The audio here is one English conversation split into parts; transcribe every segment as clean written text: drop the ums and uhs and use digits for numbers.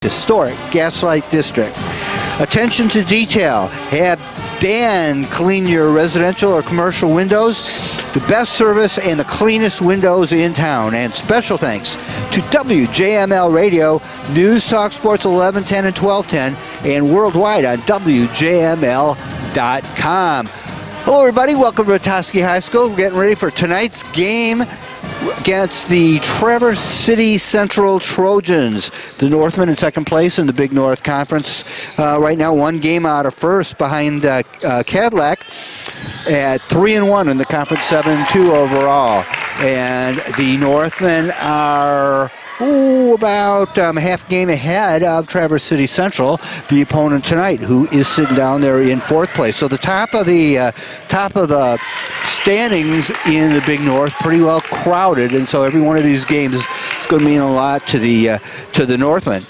historic Gaslight District. Attention to detail. Have Dan clean your residential or commercial windows. The best service and the cleanest windows in town. And special thanks to WJML Radio, News Talk Sports 1110 and 1210, and worldwide on WJML.com. Hello, everybody. Welcome to Petoskey High School. We're getting ready for tonight's game against the Traverse City Central Trojans. The Northmen in second place in the Big North Conference. Right now, one game out of first behind Cadillac at 3-1 in the conference, 7-2 overall. And the Northmen are about half game ahead of Traverse City Central, the opponent tonight, who is sitting down there in fourth place. So the top of the standings in the Big North pretty well crowded, and so every one of these games is going to mean a lot to the Northmen.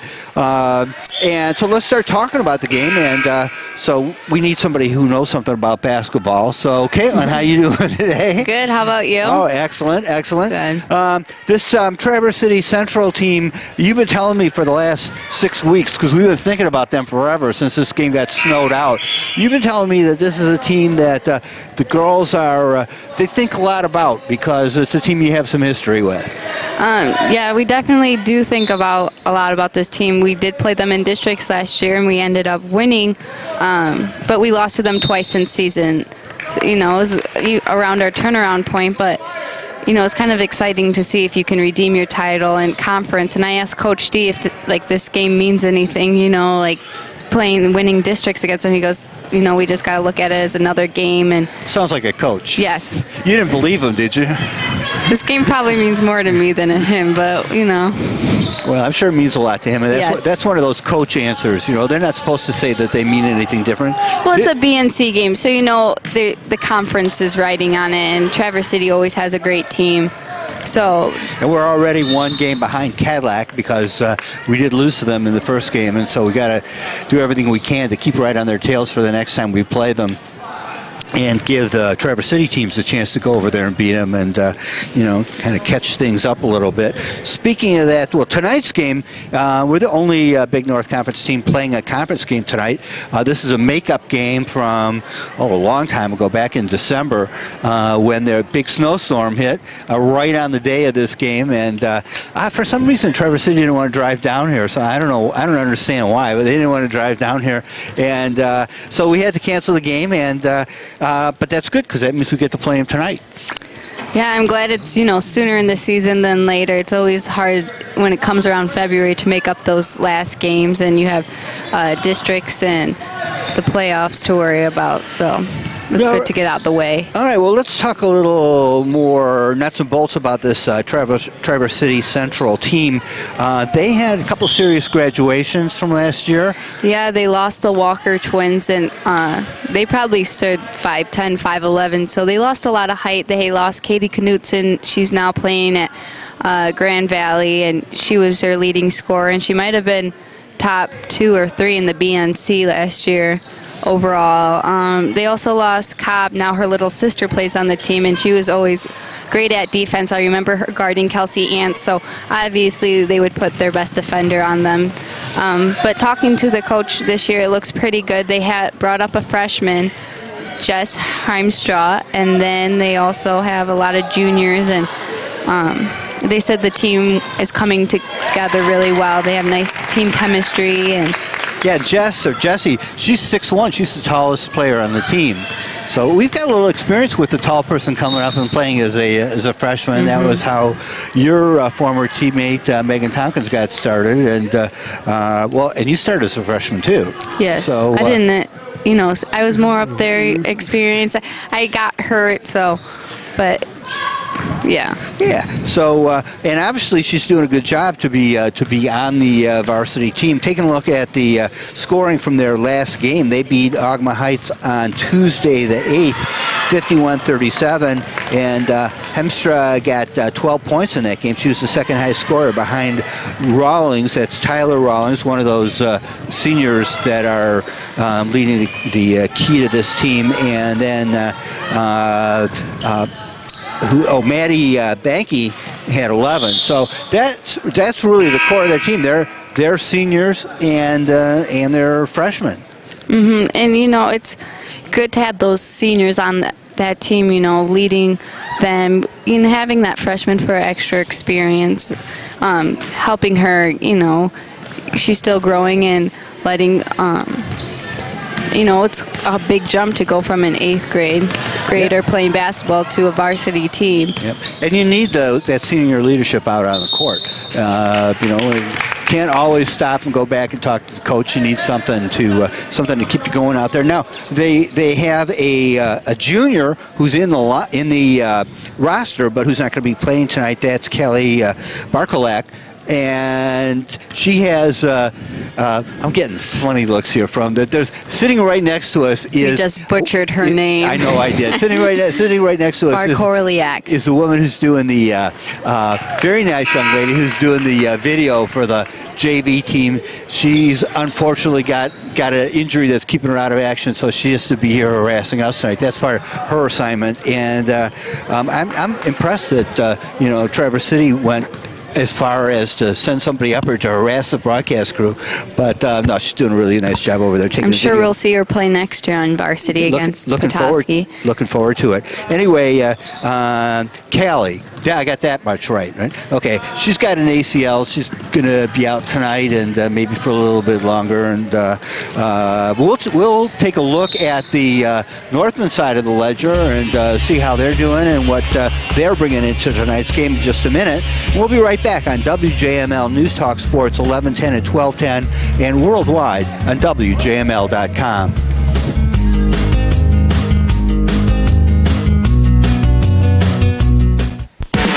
And so let's start talking about the game. And so we need somebody who knows something about basketball. So Caitlin, how you doing today? Good. How about you? Oh, excellent, excellent. Good. This Traverse City Central team, you've been telling me for the last 6 weeks, because we've been thinking about them forever since this game got snowed out. You've been telling me that this is a team that the girls are, they think a lot about, because it's a team you have some history with. Yeah, we definitely do think a lot about this team. We did play them in districts last year, and we ended up winning, but we lost to them twice in season. So, you know, it was around our turnaround point, but you know, it's kind of exciting to see if you can redeem your title in conference. And I asked Coach D if this game means anything, you know, like winning districts against them. He goes, you know, we just got to look at it as another game. And sounds like a coach. Yes. You didn't believe him, did you? This game probably means more to me than to him, but, you know. Well, I'm sure it means a lot to him. And Yes. That's one of those coach answers. You know, they're not supposed to say that they mean anything different. Well, it's a BNC game, so, you know, the conference is riding on it, and Traverse City always has a great team. So, and we're already one game behind Cadillac because we did lose to them in the first game, and so we got to do everything we can to keep right on their tails for the next time we play them, and give the Traverse City teams a chance to go over there and beat them, and you know, kind of catch things up a little bit. Speaking of that, well, tonight's game, we're the only Big North Conference team playing a conference game tonight. This is a makeup game from a long time ago, back in December, when the big snowstorm hit right on the day of this game, and for some reason Traverse City didn't want to drive down here. So I don't know, I don't understand why, but they didn't want to drive down here, and so we had to cancel the game, and but that's good because that means we get to play them tonight. yeah, I'm glad it's, you know, sooner in the season than later. It's always hard when it comes around February to make up those last games, and you have districts and the playoffs to worry about. So it's good to get out the way. All right, well, let's talk a little more nuts and bolts about this Traverse City Central team. They had a couple serious graduations from last year. Yeah, they lost the Walker twins, and they probably stood 5'10", 5'11", so they lost a lot of height. They lost Katie Knutson. She's now playing at Grand Valley, and she was their leading scorer, and she might have been top 2 or 3 in the BNC last year overall. They also lost Cobb. Now her little sister plays on the team, and she was always great at defense. I remember her guarding Kelsey Ants, so obviously they would put their best defender on them. But talking to the coach this year, it looks pretty good. They had brought up a freshman, Jess Heimstraw, and then they also have a lot of juniors, and they said the team is coming together really well. They have nice team chemistry. And yeah, Jessie, she's 6'1". She's the tallest player on the team. So we've got a little experience with the tall person coming up and playing as a freshman. Mm-hmm. That was how your former teammate Megan Tompkins got started, and well, and you started as a freshman too. Yes, so, I didn't. You know, I was more up there experience. I got hurt, so, but. Yeah. Yeah. So, and obviously she's doing a good job to be on the varsity team. Taking a look at the scoring from their last game, they beat Ogma Heights on Tuesday the 8th, 51-37, and Hemstra got 12 points in that game. She was the second highest scorer behind Rawlings. That's Tyler Rawlings, one of those seniors that are leading the key to this team, and then Maddie Banky had 11. So that's really the core of their team. They're their seniors and their freshmen. Mm-hmm. And, you know, it's good to have those seniors on that team, you know, leading them, you know, having that freshman for extra experience, helping her, you know, she's still growing and letting, you know, it's a big jump to go from an 8th grader playing basketball to a varsity team. Yep. And you need that senior leadership out on the court. You know, can't always stop and go back and talk to the coach. You need something to keep you going out there. Now they have a junior who's in the roster, but who's not going to be playing tonight. That's Kelly Barkolak. And she has, I'm getting funny looks here from that. There's sitting right next to us is. You just butchered her name. I know I did. sitting right next to us is the woman who's doing the very nice young lady who's doing the video for the JV team. She's unfortunately got an injury that's keeping her out of action, so she has to be here harassing us tonight. That's part of her assignment, and I'm impressed that you know, Traverse City went as far as to send somebody up here to harass the broadcast crew. But no, she's doing a really nice job over there. I'm sure we'll see her play next year on varsity against Petoskey. Looking forward to it. Anyway, Callie. Yeah, I got that much right? Okay, she's got an ACL. She's going to be out tonight and maybe for a little bit longer. And we'll take a look at the Northman side of the ledger and see how they're doing and what they're bringing into tonight's game in just a minute. We'll be right back on WJML News Talk Sports 1110 and 1210 and worldwide on WJML.com.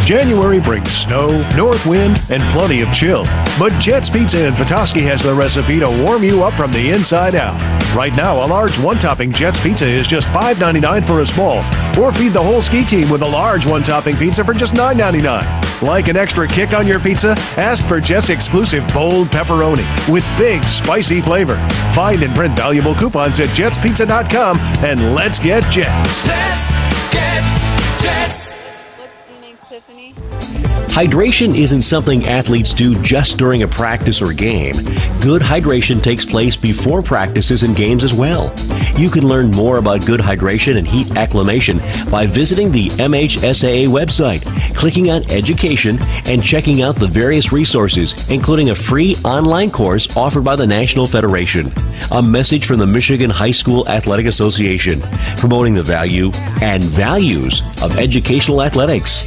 January brings snow, north wind, and plenty of chill. But Jet's Pizza in Petoskey has the recipe to warm you up from the inside out. Right now, a large one-topping Jet's Pizza is just $5.99 for a small. Or feed the whole ski team with a large one-topping pizza for just $9.99. Like an extra kick on your pizza? Ask for Jet's exclusive bold pepperoni with big, spicy flavor. Find and print valuable coupons at jetspizza.com and let's get Jets. Let's get Jets. Hydration isn't something athletes do just during a practice or game. Good hydration takes place before practices and games as well. You can learn more about good hydration and heat acclimation by visiting the MHSAA website, clicking on Education, and checking out the various resources, including a free online course offered by the National Federation. A message from the Michigan High School Athletic Association, promoting the value and values of educational athletics.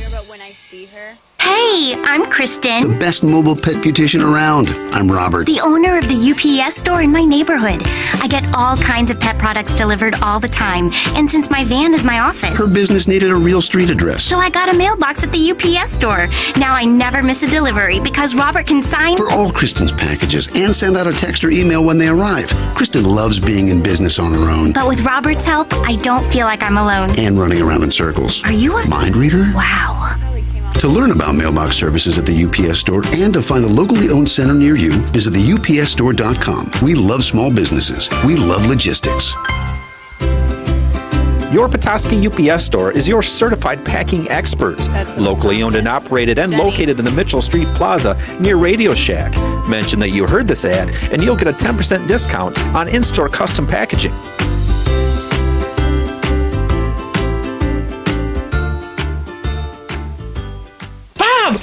Hey, I'm Kristen. The best mobile pet beautician around. I'm Robert. The owner of the UPS store in my neighborhood. I get all kinds of pet products delivered all the time. And since my van is my office. Her business needed a real street address. So I got a mailbox at the UPS store. Now I never miss a delivery because Robert can sign for all Kristen's packages and send out a text or email when they arrive. Kristen loves being in business on her own. But with Robert's help, I don't feel like I'm alone. And running around in circles. Are you a mind reader? Wow. To learn about mailbox services at the UPS store and to find a locally owned center near you, visit theupsstore.com. We love small businesses. We love logistics. Your Petoskey UPS store is your certified packing expert. Locally owned and operated and located in the Mitchell Street Plaza near Radio Shack. Mention that you heard this ad and you'll get a 10% discount on in-store custom packaging.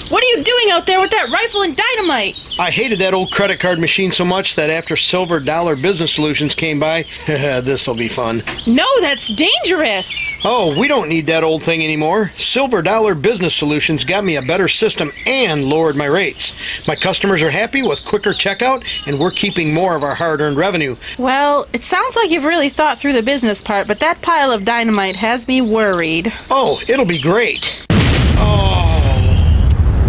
What are you doing out there with that rifle and dynamite? I hated that old credit card machine so much that after Silver Dollar Business Solutions came by, this'll be fun. No, that's dangerous. Oh, we don't need that old thing anymore. Silver Dollar Business Solutions got me a better system and lowered my rates. My customers are happy with quicker checkout, and we're keeping more of our hard-earned revenue. Well, it sounds like you've really thought through the business part, but that pile of dynamite has me worried. Oh, it'll be great.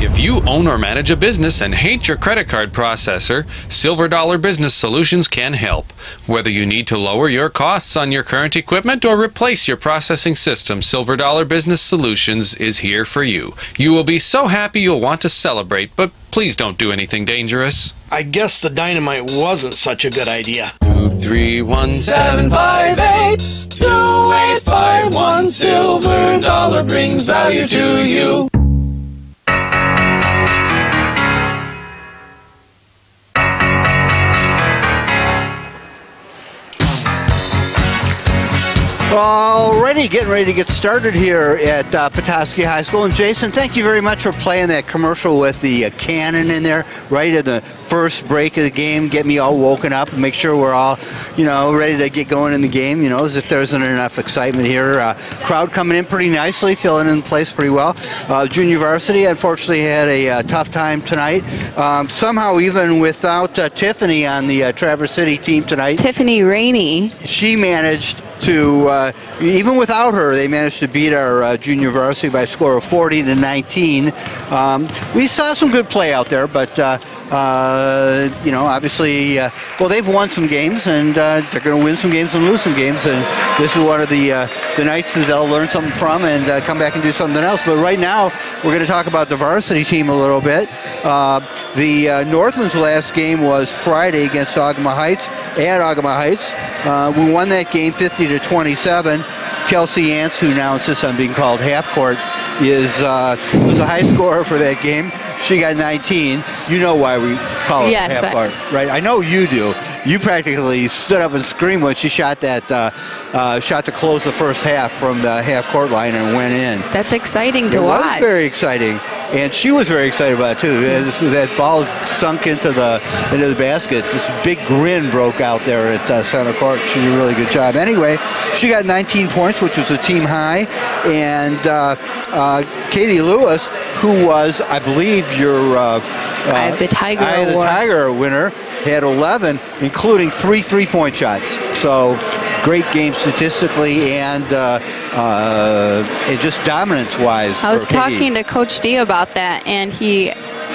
If you own or manage a business and hate your credit card processor, Silver Dollar Business Solutions can help. Whether you need to lower your costs on your current equipment or replace your processing system, Silver Dollar Business Solutions is here for you. You will be so happy you'll want to celebrate, but please don't do anything dangerous. I guess the dynamite wasn't such a good idea. 231-758 2851 Silver Dollar brings value to you. Alrighty, getting ready to get started here at Petoskey High School. And Jason, thank you very much for playing that commercial with the cannon in there right at the first break of the game. Get me all woken up and make sure we're all, ready to get going in the game, as if there isn't enough excitement here. Crowd coming in pretty nicely, filling in place pretty well. Junior Varsity, unfortunately, had a tough time tonight. Somehow, even without Tiffany on the Traverse City team tonight. Tiffany Rainey. She managed to, even without her, they managed to beat our Junior Varsity by a score of 40-19. We saw some good play out there, but obviously, they've won some games, and they're going to win some games and lose some games, and this is one of the nights that they'll learn something from and come back and do something else. But right now, we're going to talk about the varsity team a little bit. The Northmen's last game was Friday against Ogama Heights, at Ogama Heights. We won that game 50-27. Kelsey Ants, who now insists on being called half court, was a high scorer for that game. She got 19. You know why we call it half court, right? I know you do. You practically stood up and screamed when she shot that shot to close the first half from the half court line and went in. That's exciting to watch. It was very exciting, and she was very excited about it too. That ball sunk into the basket. This big grin broke out there at center court. She did a really good job. Anyway, she got 19 points, which was a team high, and Katie Lewis, who was, I believe, your Eye of the Tiger winner, had 11, including 3 3-point shots. So great game statistically and just dominance-wise. I was talking to Coach D about that, and he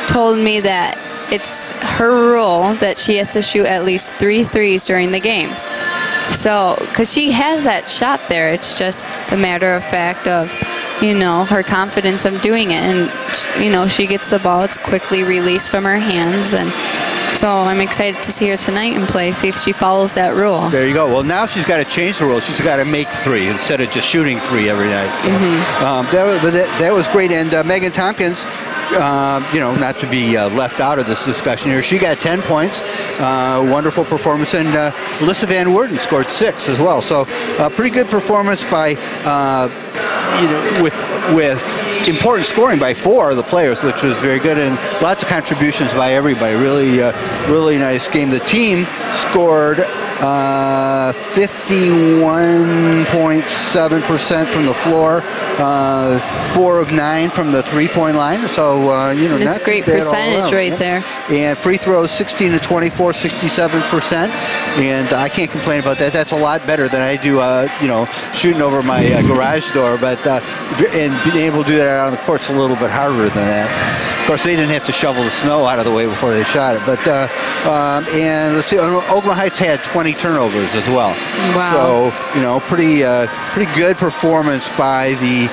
told me that it's her her rule that she has to shoot at least 3 threes during the game. So, because she has that shot there, it's just a matter of fact of, you know, her confidence of doing it. And, you know, she gets the ball, it's quickly released from her hands. And so I'm excited to see her tonight and play, see if she follows that rule. There you go. Well, now she's got to change the rule. She's got to make 3 instead of just shooting 3 every night. So, that was great. And Megan Tompkins, you know, not to be left out of this discussion here, she got 10 points. Wonderful performance. And Alyssa Van Woerden scored 6 as well. So pretty good performance by, you know, with important scoring by 4 of the players, which was very good, and lots of contributions by everybody. Really, really nice game. The team scored 51.7% from the floor, 4 of 9 from the 3-point line. So, you know, that's a great percentage right there. And free throws 16 to 24, 67%. And I can't complain about that. That's a lot better than I do, you know, shooting over my garage door. But and being able to do that out on the court's a little bit harder than that. Of course, they didn't have to shovel the snow out of the way before they shot it. But and let's see, Oklahoma Heights had 20 turnovers as well. Wow. So, you know, pretty good performance by the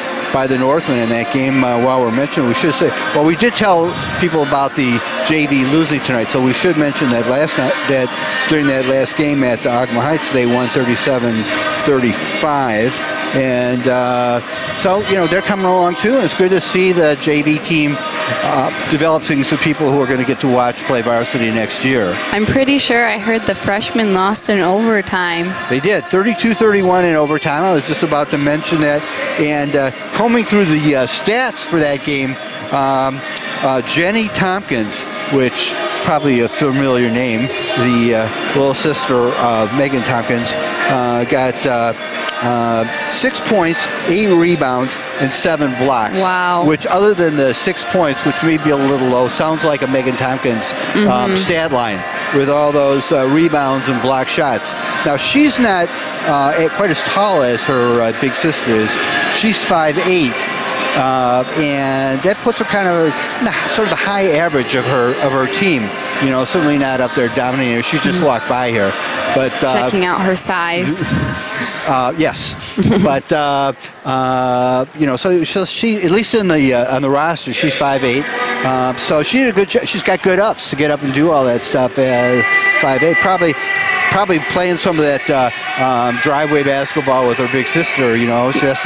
Northmen in that game. While we're mentioning, we should say, well, we did tell people about the JV losing tonight, so we should mention that last night, that during that last game at Ogama Heights, they won 37-35. And so, you know, they're coming along too, and it's good to see the JV team developing some people who are going to get to watch play varsity next year. I'm pretty sure I heard the freshmen lost in overtime. They did, 32-31 in overtime. I was just about to mention that. And combing through the stats for that game, Jenny Tompkins, which is probably a familiar name, the little sister of Megan Tompkins, got 6 points, 8 rebounds, and 7 blocks. Wow. Which, other than the 6 points, which may be a little low, sounds like a Megan Tompkins stat line with all those rebounds and block shots. Now, she's not quite as tall as her big sister is. She's 5'8". And that puts her kind of sort of the high average of her team. You know, certainly not up there dominating. She just walked by here, but checking out her size. Yes, but you know, so she, at least in the on the roster, she's 5'8". So she did a good job. She's got good ups to get up and do all that stuff. 5'8", probably playing some of that driveway basketball with her big sister. You know, she has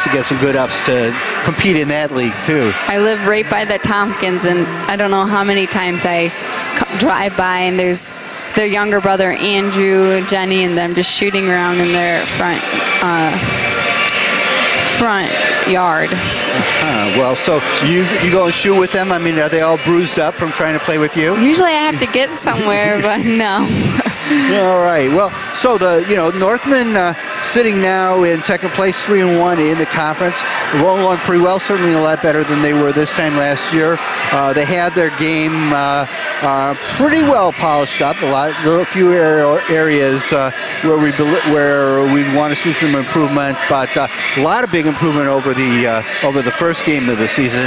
to get some good ups to compete in that league too. I live right by the Tompkins, and I don't know how many times I drive by, and there's their younger brother Andrew, Jenny, and them just shooting around in their front yard. Well, so you go and shoot with them? I mean, are they all bruised up from trying to play with you? Usually I have to get somewhere, but no. All right. Well, so the Northmen sitting now in second place, 3-1 in the conference, rolling along pretty well. Certainly a lot better than they were this time last year. They had their game pretty well polished up. A few areas where we want to see some improvement, but a lot of big improvement over the first game of the season.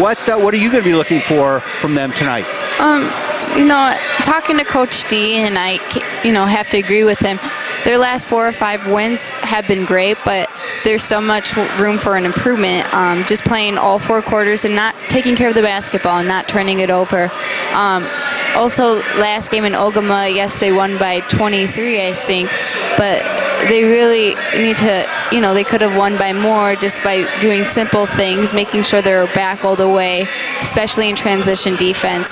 What are you going to be looking for from them tonight? Talking to Coach D, and I, have to agree with him. Their last 4 or 5 wins have been great, but there's so much room for an improvement. Just playing all 4 quarters and not taking care of the basketball and not turning it over. Also, last game in Ogama, yes, they won by 23, I think, but they really need to, they could have won by more just by doing simple things, making sure they're back all the way, especially in transition defense.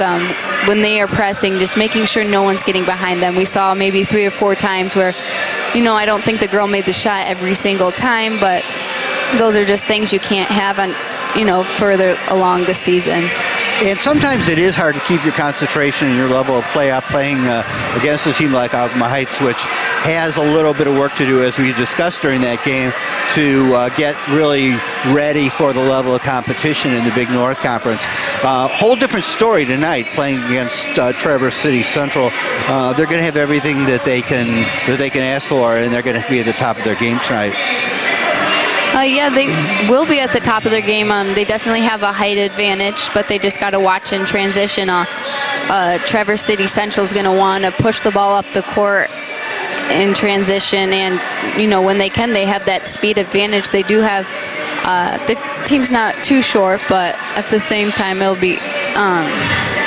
When they are pressing, just making sure no one's getting behind them. We saw maybe 3 or 4 times where, I don't think the girl made the shot every single time, but those are just things you can't have on, further along the season. And sometimes it is hard to keep your concentration and your level of play up playing against a team like Ogama Heights, which has a little bit of work to do, as we discussed during that game, to get really ready for the level of competition in the Big North Conference. Whole different story tonight, playing against Traverse City Central. They're going to have everything that they can ask for, and they're going to be at the top of their game tonight. Yeah, they will be at the top of their game. They definitely have a height advantage, but they just got to watch in transition. Traverse City Central is going to want to push the ball up the court in transition, and when they can, they have that speed advantage. They do have the team's not too short, but at the same time, it'll be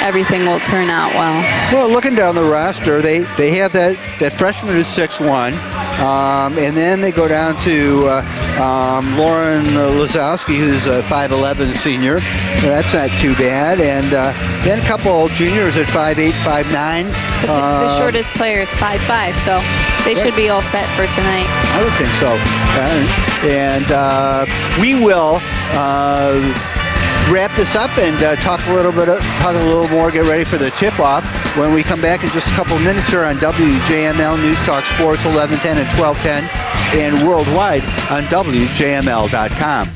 everything will turn out well. Well, looking down the roster, they have that freshman who's 6'1", and then they go down to Lauren Lazowski, who's a 5'11" senior. That's not too bad. And then a couple juniors at 5'8", 5'9". But the shortest player is 5'5", so they should be all set for tonight. I would think so. And we will wrap this up and talk a little more, get ready for the tip-off when we come back in just a couple of minutes here on WJML News Talk Sports 1110 and 1210 and worldwide on WJML.com.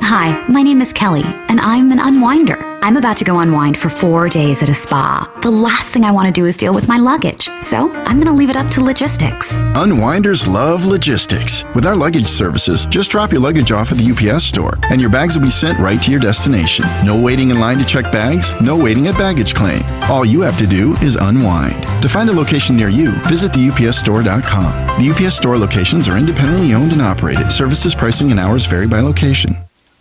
Hi, my name is Kelly, and I'm an unwinder. I'm about to go unwind for 4 days at a spa. The last thing I want to do is deal with my luggage, so I'm going to leave it up to logistics. Unwinders love logistics. With our luggage services, just drop your luggage off at the UPS store, and your bags will be sent right to your destination. No waiting in line to check bags, no waiting at baggage claim. All you have to do is unwind. To find a location near you, visit theupsstore.com. The UPS store locations are independently owned and operated. Services, pricing, and hours vary by location.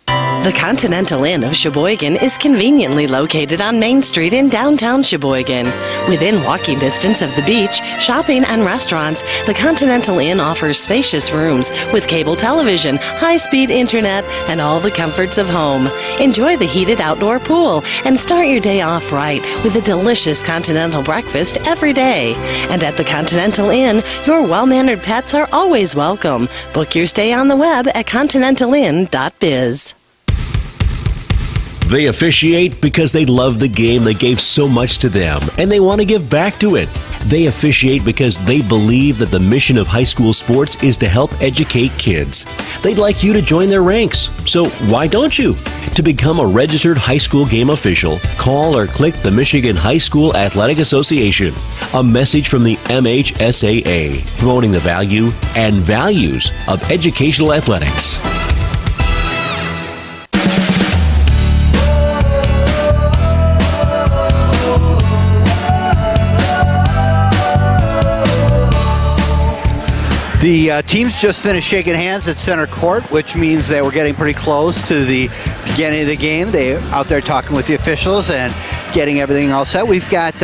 The Continental Inn of Sheboygan is conveniently located on Main Street in downtown Sheboygan. Within walking distance of the beach, shopping, and restaurants, the Continental Inn offers spacious rooms with cable television, high-speed internet, and all the comforts of home. Enjoy the heated outdoor pool and start your day off right with a delicious continental breakfast every day. And at the Continental Inn, your well-mannered pets are always welcome. Book your stay on the web at continentalinn.biz. They officiate because they love the game that gave so much to them, and they want to give back to it. They officiate because they believe that the mission of high school sports is to help educate kids. They'd like you to join their ranks, so why don't you? To become a registered high school game official, call or click the Michigan High School Athletic Association. A message from the MHSAA, promoting the value and values of educational athletics. The teams just finished shaking hands at center court, which means that we're getting pretty close to the beginning of the game. They're out there talking with the officials and getting everything all set. We've got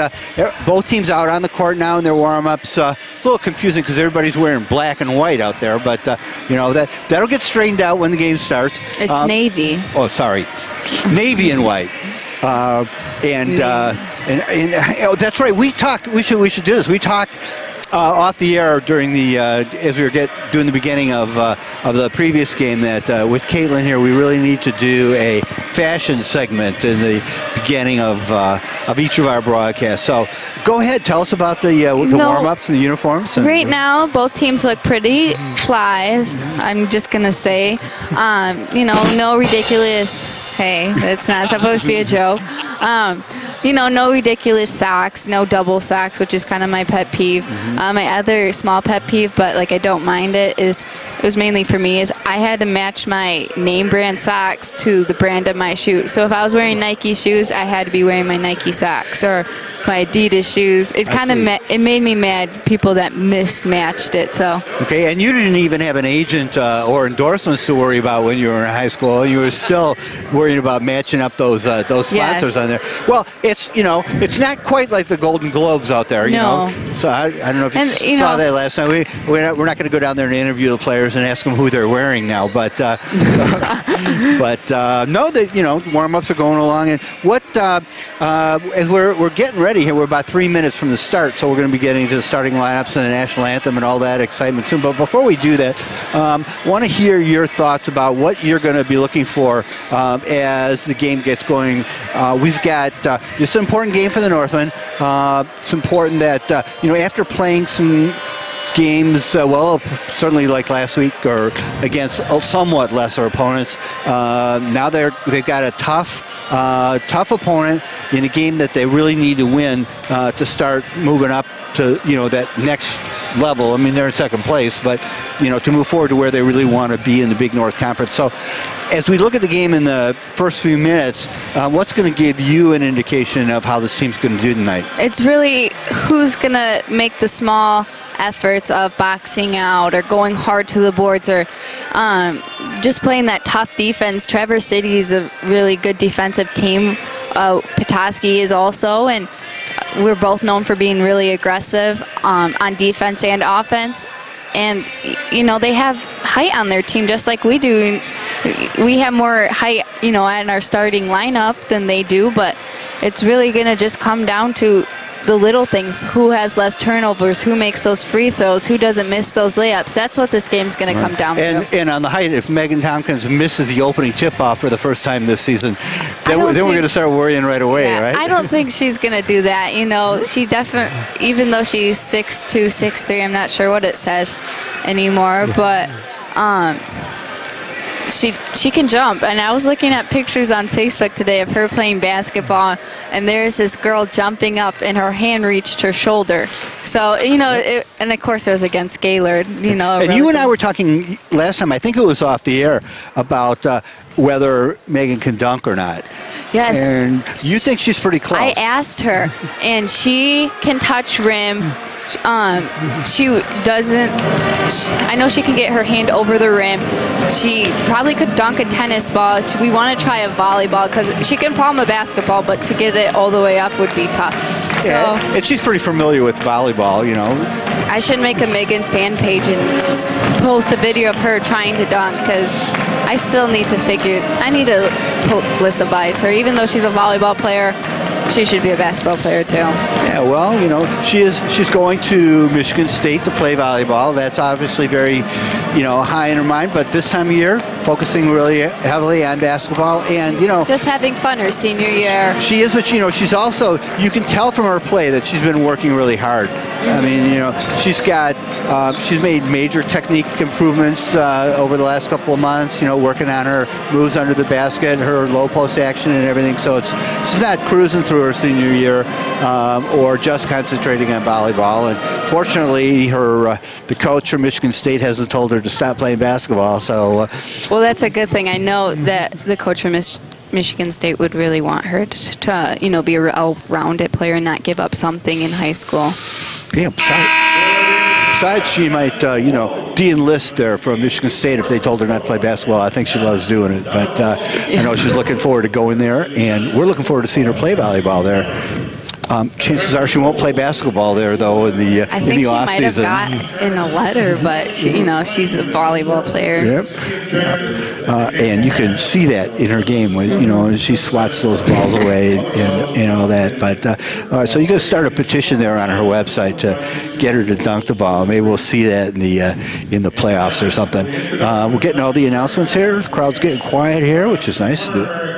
both teams out on the court now in their warm-ups. It's a little confusing because everybody's wearing black and white out there, but that'll get straightened out when the game starts. It's navy. Oh, sorry. navy and white. And that's right. We talked. We should do this. We talked off the air during the as we were doing the beginning of the previous game that with Caitlin here, we really need to do a fashion segment in the beginning of each of our broadcasts. So go ahead, tell us about the warm-ups and the uniforms. Right now, both teams look pretty flies. I'm just gonna say, no ridiculous. Hey, it's not supposed to be a joke. No ridiculous socks, no double socks, which is kind of my pet peeve. My other small pet peeve, but I don't mind it was mainly for me, is I had to match my name brand socks to the brand of my shoe. So if I was wearing Nike shoes, I had to be wearing my Nike socks, or my Adidas shoes. It kind of it made me mad, people that mismatched it. So okay, and you didn't even have an agent or endorsements to worry about when you were in high school. You were still worrying about matching up those sponsors on there. Well, it's not quite like the Golden Globes out there, you know. So I don't know if you saw that last night. We're not going to go down there and interview the players and ask them who they're wearing now, but know that warm-ups are going along. And what as we're getting ready here, we're about 3 minutes from the start, so we're going to be getting to the starting lineups and the national anthem and all that excitement soon. But before we do that, want to hear your thoughts about what you're going to be looking for as the game gets going. We've got this important game for the Northmen. It's important that after playing some games, certainly like last week or against somewhat lesser opponents, now they've got a tough opponent in a game that they really need to win to start moving up to that next level. I mean, they're in second place, but to move forward to where they really want to be in the Big North Conference. So as we look at the game in the first few minutes, what's going to give you an indication of how this team's going to do tonight? It's really who's going to make the small efforts of boxing out or going hard to the boards, or just playing that tough defense. Traverse City is a really good defensive team. Petoskey is also, and we're both known for being really aggressive on defense and offense. And they have height on their team just like we do. We have more height in our starting lineup than they do, but it's really going to just come down to the little things. Who has less turnovers? Who makes those free throws? Who doesn't miss those layups? That's what this game's going to come down to. And on the height, if Megan Tompkins misses the opening tip-off for the first time this season, then we're going to start worrying right away, right? I don't think she's going to do that. She definitely, even though she's 6'2", 6'3", I'm not sure what it says anymore, but she can jump. And I was looking at pictures on Facebook today of her playing basketball, and there's this girl jumping up and her hand reached her shoulder. So and of course it was against Gaylord. And you and I were talking last time, I think it was off the air, about whether Megan can dunk or not. Yes. And you think she's pretty close. I asked her, and she can touch rim. She doesn't. I know she can get her hand over the rim. She probably could dunk a tennis ball. We want to try a volleyball because she can palm a basketball, but to get it all the way up would be tough. So, and she's pretty familiar with volleyball, I should make a Megan fan page and post a video of her trying to dunk, because I still need to I need to publicize her. Even though she's a volleyball player, she should be a basketball player too. Yeah, well, she's going to Michigan State to play volleyball. That's obviously very, high in her mind. But this time of year, focusing really heavily on basketball and, just having fun her senior year. She is, but she's also, you can tell from her play that she's been working really hard. I mean, she's made major technique improvements over the last couple of months, working on her moves under the basket, her low post action and everything. So she's not cruising through her senior year or just concentrating on volleyball. And fortunately, the coach from Michigan State hasn't told her to stop playing basketball. So, well, that's a good thing. I know that the coach from Michigan State would really want her to be a well-rounded player and not give up something in high school. Yeah, besides she might, de-enlist there from Michigan State if they told her not to play basketball. I think she loves doing it. But I know she's looking forward to going there, and we're looking forward to seeing her play volleyball there. chances are she won't play basketball there, though, in the I think she off might season. have got in a letter, but she, she's a volleyball player. Yep. And you can see that in her game when she swats those balls away and all that. But all right, so you can start a petition there on her website to get her to dunk the ball. Maybe we'll see that in the playoffs or something. We're getting all the announcements here. The crowd's getting quiet here, which is nice. The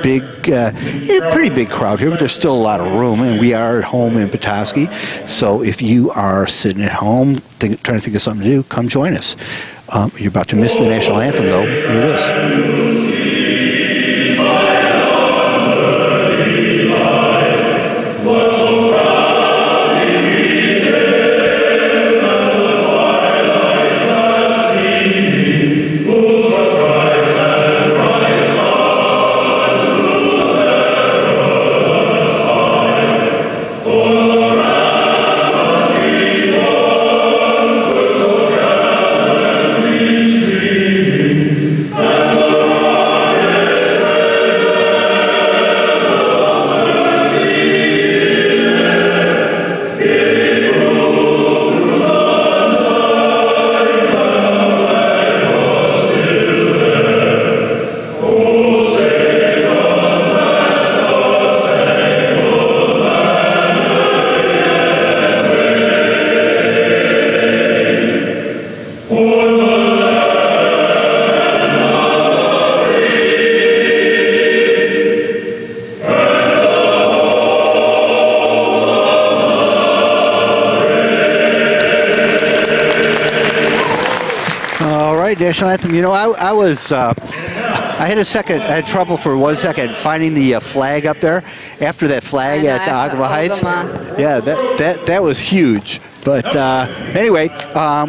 pretty big crowd here, but there's still a lot of room, and we are at home in Petoskey. So if you are sitting at home trying to think of something to do, come join us. You're about to miss the national anthem, though. Here it is. National anthem. I had trouble for 1 second finding the flag up there after that flag at Agawam Heights. Yeah, that was huge. But anyway,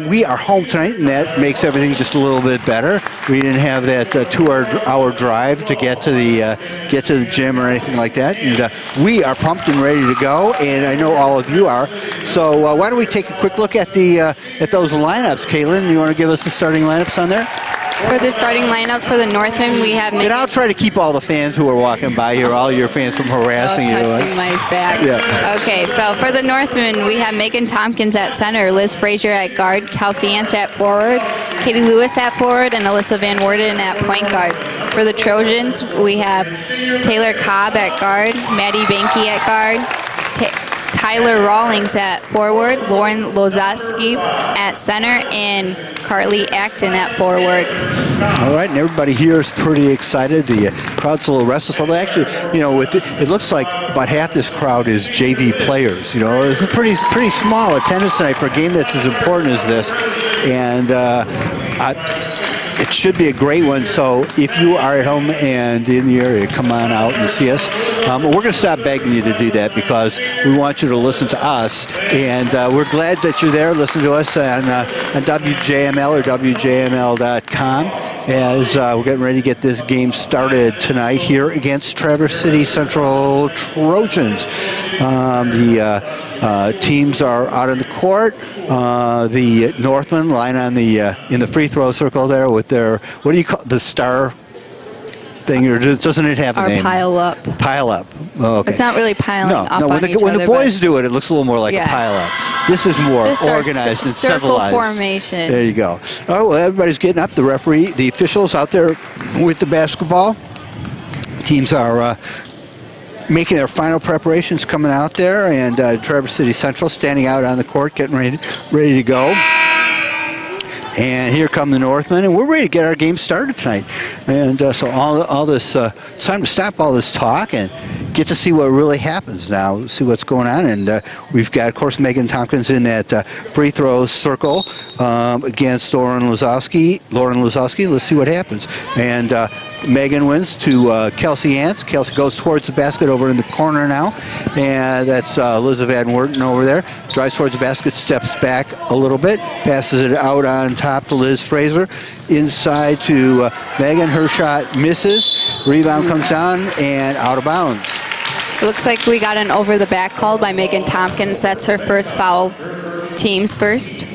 we are home tonight, and that makes everything just a little bit better. We didn't have that 2-hour drive to get to the gym or anything like that. And we are pumped and ready to go, and I know all of you are. So why don't we take a quick look at those lineups, Caitlin? You want to give us the starting lineups on there? For the starting lineups for the Northmen, we have... And I'll try to keep all the fans who are walking by here, all your fans, from harassing you. Touching my back. Yeah. Okay, so for the Northmen, we have Megan Tompkins at center, Liz Frazier at guard, Kelsey Ants at forward, Katie Lewis at forward, and Alyssa Van Worden at point guard. For the Trojans, we have Taylor Cobb at guard, Maddie Banky at guard, Tyler Rawlings at forward, Lauren Lozoski at center, and Carly Acton at forward. All right, and everybody here is pretty excited. The crowd's a little restless. Although actually, it looks like about half this crowd is JV players. It's a pretty small attendance tonight for a game that's as important as this, and it should be a great one. So if you are at home and in the area, come on out and see us. We're going to stop begging you to do that because we want you to listen to us. And we're glad that you're there. Listen to us on WJML or WJML.com as we're getting ready to get this game started tonight here against Traverse City Central Trojans. The teams are out on the court. The Northmen line on in the free throw circle there with their, what do you call the star thing, or doesn't it have a name? Pile up. Pile up. Oh, okay. It's not really piling up on when each the other, boys do it, it looks a little more like yes. a pile up. This is more Just organized and circle civilized. Formation. There you go. Oh, well, everybody's getting up. The referee, the officials out there with the basketball. Teams are making their final preparations, coming out there, and Traverse City Central standing out on the court, getting ready to go. And here come the Northmen, and we're ready to get our game started tonight. And so all this, it's time to stop all this talk and get to see what really happens now, see what's going on. And we've got, of course, Megan Tompkins in that free throw circle against Lauren Lozoski. Let's see what happens. And Megan wins to Kelsey Ants. Kelsey goes towards the basket over in the corner now. And that's Liz Van Worden over there. Drives towards the basket, steps back a little bit, passes it out on top to Liz Fraser. Inside to Megan. Her shot misses. Rebound comes down and out of bounds. It looks like we got an over the back call by Megan Tompkins. That's her first foul, team's first.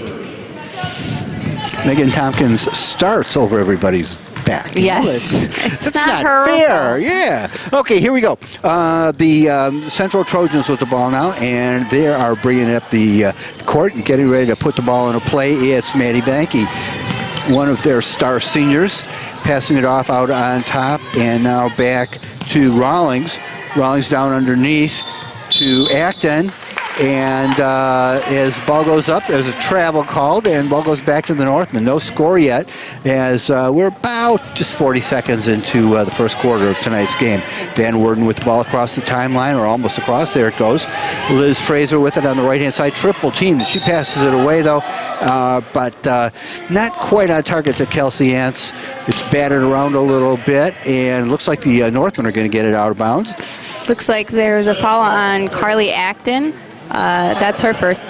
Megan Tompkins starts over everybody's back. Yes. It's not her fair. Yeah. Okay, here we go. The Central Trojans with the ball now, and they are bringing up the court and getting ready to put the ball into play. It's Maddie Banky, one of their star seniors, passing it off out on top, and now back to Rawlings. Rawlings down underneath to Acton. And as ball goes up, there's a travel called, and ball goes back to the Northmen. No score yet, as we're about just 40 seconds into the first quarter of tonight's game. Van Worden with the ball across the timeline, or almost across. There it goes. Liz Fraser with it on the right-hand side. Triple team. She passes it away, though, but not quite on target to Kelsey Ants. It's batted around a little bit, and looks like the Northmen are going to get it out of bounds. Looks like there's a foul on Carly Acton. That's her first.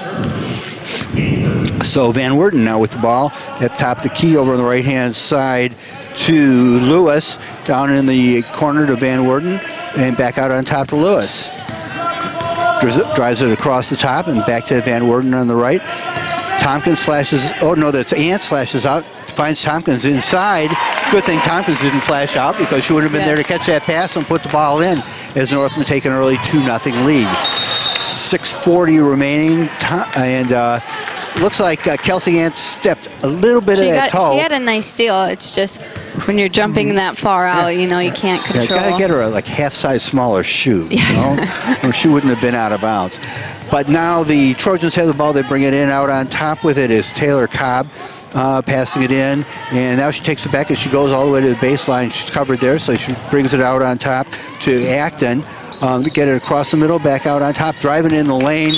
So Van Worden now with the ball at the top of the key over on the right-hand side to Lewis. Down in the corner to Van Worden and back out on top to Lewis. Drives it across the top and back to Van Worden on the right. Tompkins flashes. Oh, no, that's Ants flashes out. Finds Tompkins inside. Good thing Tompkins didn't flash out because she would have been there to catch that pass and put the ball in as Northman take an early 2-0 lead. 6:40 remaining, and looks like Kelsey Ants stepped a little bit of that toe. She had a nice steal. It's just when you're jumping that far out, you know, you can't control. You got to get her a like half-size smaller shoe, you know, or she wouldn't have been out of bounds. But now the Trojans have the ball. They bring it in. Out on top with it is Taylor Cobb. Passing it in, and now she takes it back as she goes all the way to the baseline. She's covered there, so she brings it out on top to Acton. To get it across the middle, back out on top, driving in the lane,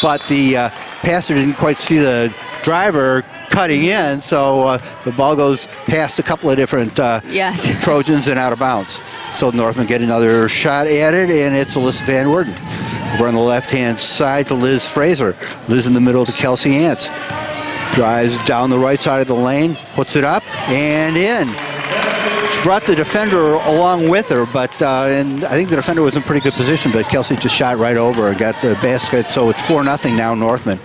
but the passer didn't quite see the driver cutting in, so the ball goes past a couple of different Trojans and out of bounds. So Northman get another shot at it, and it's Alyssa Van Worden. Over on the left-hand side to Liz Fraser. Liz in the middle to Kelsey Ants. Drives down the right side of the lane, puts it up, and in. She brought the defender along with her, but and I think the defender was in pretty good position, but Kelsey just shot right over and got the basket, so it's 4-0 now, Northman.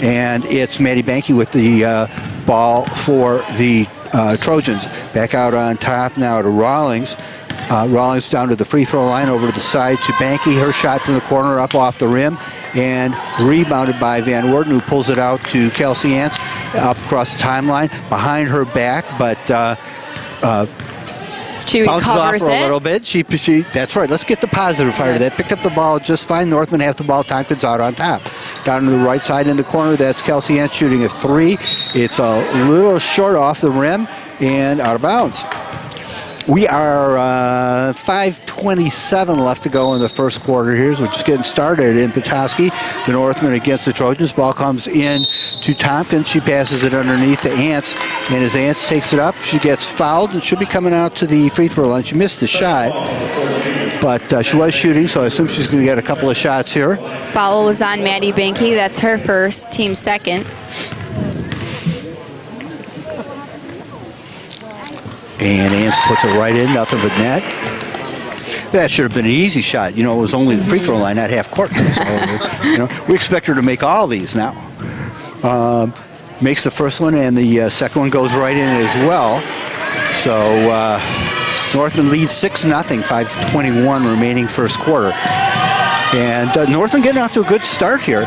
And it's Maddie Banky with the ball for the Trojans. Back out on top now to Rawlings. Rawlings down to the free throw line, over to the side to Banky. Her shot from the corner up off the rim, and rebounded by Van Worden, who pulls it out to Kelsey Ants up across the timeline, behind her back, but she bounces off recovers for a it. little bit. She that's right. Let's get the positive part of that. Picked up the ball just fine. Northman have the ball. Tompkins out on top. Down to the right side in the corner, that's Kelsey Ants shooting a three. It's a little short off the rim and out of bounds. We are 5:27 left to go in the first quarter here. So we're just getting started in Petoskey. The Northmen against the Trojans. Ball comes in to Tompkins. She passes it underneath to Ants. And as Ants takes it up, she gets fouled and should be coming out to the free throw line. She missed the shot, but she was shooting, so I assume she's going to get a couple of shots here. Foul was on Maddie Banky. That's her first, team second. And Ants puts it right in, nothing but net. That should have been an easy shot. You know, it was only the free throw line, not half court. So, you know, we expect her to make all these now. Makes the first one, and the second one goes right in as well. So Northman leads 6-0, 5:21 remaining first quarter. And Northman getting off to a good start here.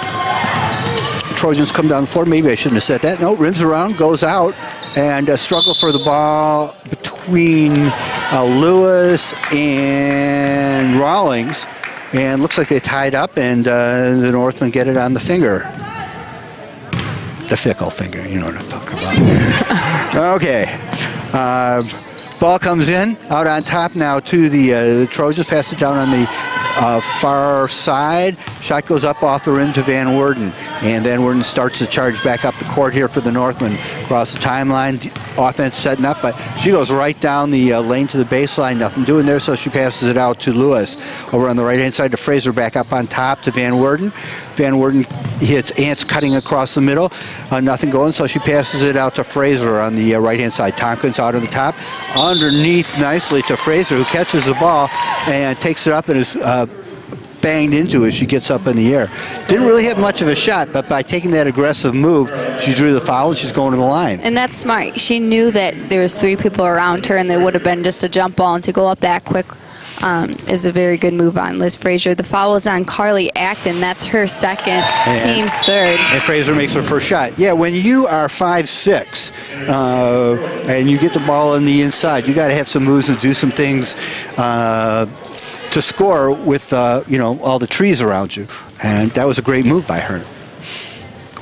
Trojans come down the floor. Maybe I shouldn't have said that. No, rims around, goes out. And a struggle for the ball between Lewis and Rawlings. And looks like they tied up, and the Northmen get it on the finger. The fickle finger, you know what I'm talking about. Okay. Ball comes in, out on top now to the Trojans. Pass it down on the far side. Shot goes up off the rim to Van Worden. And Van Worden starts to charge back up the court here for the Northmen. Across the timeline, offense setting up, but she goes right down the lane to the baseline. Nothing doing there, so she passes it out to Lewis. Over on the right-hand side to Fraser, back up on top to Van Worden. Van Worden hits Ants cutting across the middle. Nothing going, so she passes it out to Fraser on the right-hand side. Tompkins out on the top. Underneath nicely to Fraser, who catches the ball and takes it up and is banged into as she gets up in the air. Didn't really have much of a shot, but by taking that aggressive move, she drew the foul and she's going to the line. And that's smart. She knew that there was 3 people around her, and there would have been just a jump ball, and to go up that quick is a very good move on Liz Frazier. The foul is on Carly Acton. That's her second, team's third. And Frazier makes her first shot. Yeah, when you are 5'6", and you get the ball on the inside, you got to have some moves and do some things to score with all the trees around you. And that was a great move by her.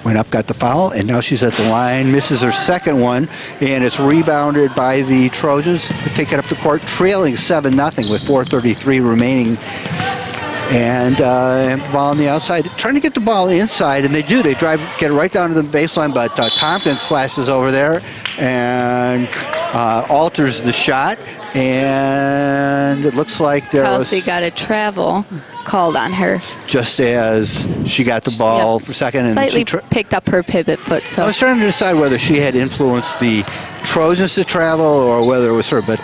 Went up, got the foul, and now she's at the line, misses her second one, and it's rebounded by the Trojans. Take it up the court, trailing 7-0 with 4:33 remaining. And the ball on the outside, trying to get the ball inside, and they do. They drive, get it right down to the baseline, but Tompkins flashes over there and alters the shot, and it looks like there Kelsey got a travel called on her. Just as she got the ball for a second. And slightly picked up her pivot foot. So I was trying to decide whether she had influenced the Trojans to travel or whether it was her, but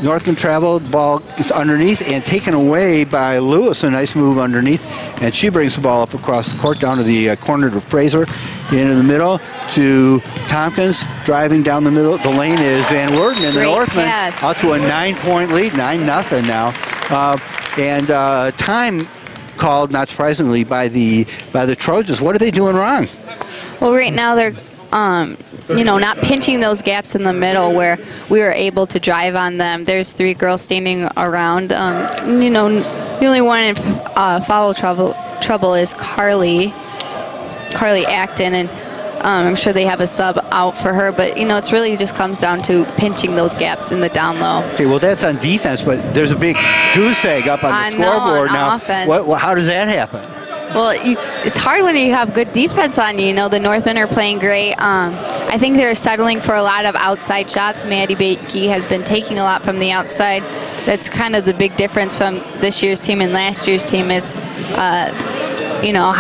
Northman traveled, ball is underneath and taken away by Lewis. A nice move underneath, and she brings the ball up across the court down to the corner to Fraser, into the middle to Tompkins, driving down the middle. The lane is Van Worden, and the Northmen out to a 9-point lead, 9-0 now. And time called, not surprisingly, by the Trojans. What are they doing wrong? Well, right now they're not pinching those gaps in the middle where we were able to drive on them. There's 3 girls standing around. The only one in foul trouble is Carly Acton, and I'm sure they have a sub out for her, but it's really just comes down to pinching those gaps in the down low. Okay, well that's on defense, but there's a big goose egg up on the scoreboard now. Offense. How does that happen? Well, it's hard when you have good defense on you. The Northmen are playing great. I think they're settling for a lot of outside shots. Maddie Bakey has been taking a lot from the outside. That's kind of the big difference from this year's team and last year's team is,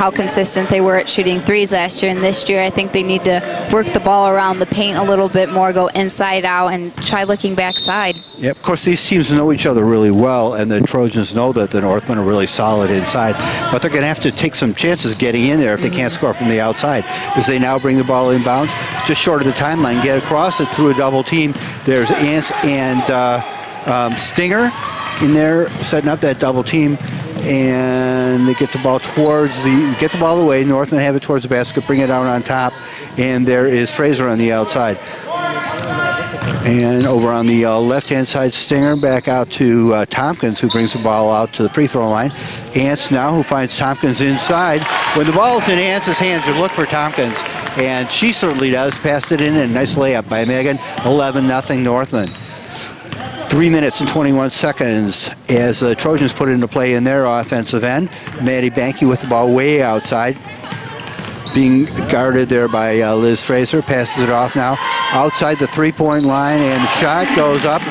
how consistent they were at shooting threes last year. And this year, I think they need to work the ball around the paint a little bit more, go inside out, and try looking backside. Yeah, of course, these teams know each other really well, and the Trojans know that the Northmen are really solid inside. But they're going to have to take some chances getting in there if they can't score from the outside, as they now bring the ball inbounds just short of the timeline, get across it through a double team. There's Ants and Stinger in there setting up that double team, and they get the ball away. Northmen have it towards the basket, bring it out on top, and there is Fraser on the outside. And over on the left-hand side, Stinger back out to Tompkins, who brings the ball out to the free throw line. Ants now, who finds Tompkins inside. When the ball's in Ants' hands, you look for Tompkins, and she certainly does. Passed it in, and nice layup by Megan. 11-0 Northmen. 3 minutes and 21 seconds as the Trojans put into play in their offensive end. Maddie Banky with the ball way outside, being guarded there by Liz Fraser. Passes it off now outside the three-point line, and the shot goes up.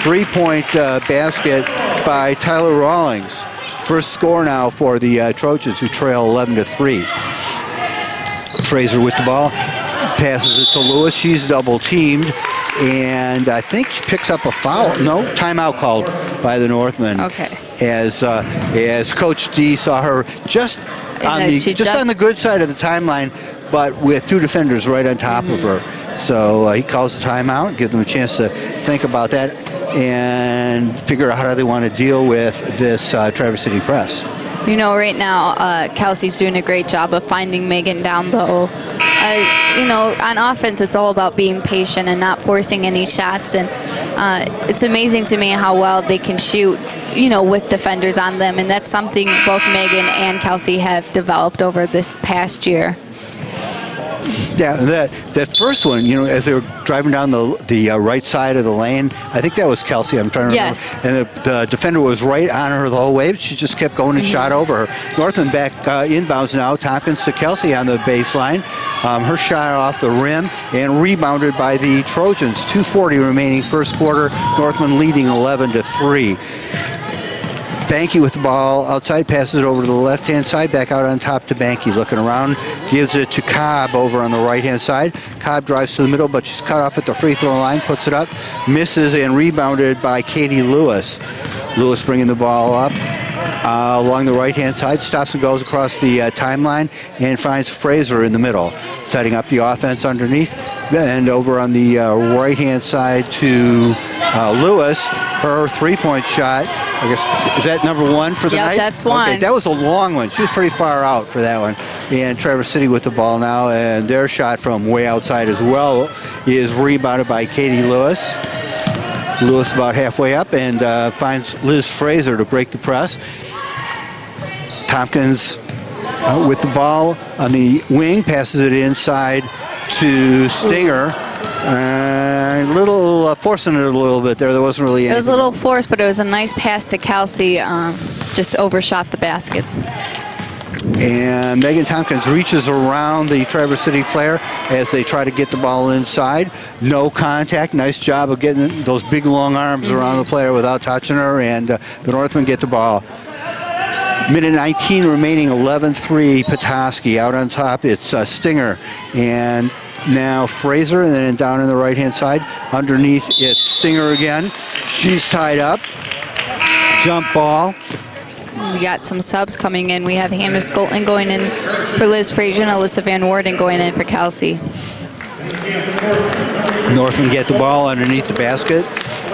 Three-point basket by Tyler Rawlings. First score now for the Trojans, who trail 11-3. Fraser with the ball, passes it to Lewis. She's double-teamed, and I think she picks up a foul. No, timeout called by the Northmen. Okay. As Coach D saw her just on the good side of the timeline, but with 2 defenders right on top of her. So he calls a timeout, gives them a chance to think about that and figure out how they want to deal with this Traverse City press. Right now, Kelsey's doing a great job of finding Megan down low. On offense, it's all about being patient and not forcing any shots. And it's amazing to me how well they can shoot, with defenders on them. And that's something both Megan and Kelsey have developed over this past year. Yeah, that first one, as they were driving down the right side of the lane, I think that was Kelsey, I'm trying to remember. Yes. And the defender was right on her the whole way, but she just kept going and shot over her. Northman back inbounds now, Tompkins to Kelsey on the baseline. Her shot off the rim and rebounded by the Trojans. 2:40 remaining first quarter, Northman leading 11-3. Banky with the ball outside, passes it over to the left-hand side, back out on top to Banky. Looking around, gives it to Cobb over on the right-hand side. Cobb drives to the middle, but she's cut off at the free throw line, puts it up, misses, and rebounded by Katie Lewis. Lewis bringing the ball up along the right-hand side, stops and goes across the timeline and finds Fraser in the middle, setting up the offense underneath. And over on the right-hand side to Lewis, her three-point shot. I guess, is that number one for the night? Yep, that's one. Okay, that was a long one. She was pretty far out for that one. And Traverse City with the ball now, and their shot from way outside as well is rebounded by Katie Lewis. Lewis about halfway up and finds Liz Fraser to break the press. Tompkins with the ball on the wing, passes it inside to Stinger. Little forcing it a little bit there. There wasn't really anything. It was a little forced, but it was a nice pass to Kelsey. Just overshot the basket. And Megan Tompkins reaches around the Traverse City player as they try to get the ball inside. No contact. Nice job of getting those big long arms around the player without touching her. And the Northmen get the ball. Minute 19 remaining, 11-3 Petoskey. Out on top, it's Stinger. And now Fraser, and then down on the right-hand side. Underneath, it's Stinger again. She's tied up. Jump ball. We got some subs coming in. We have Hannah Skolton going in for Liz Fraser and Alyssa Van Worden going in for Kelsey. Northmen get the ball underneath the basket.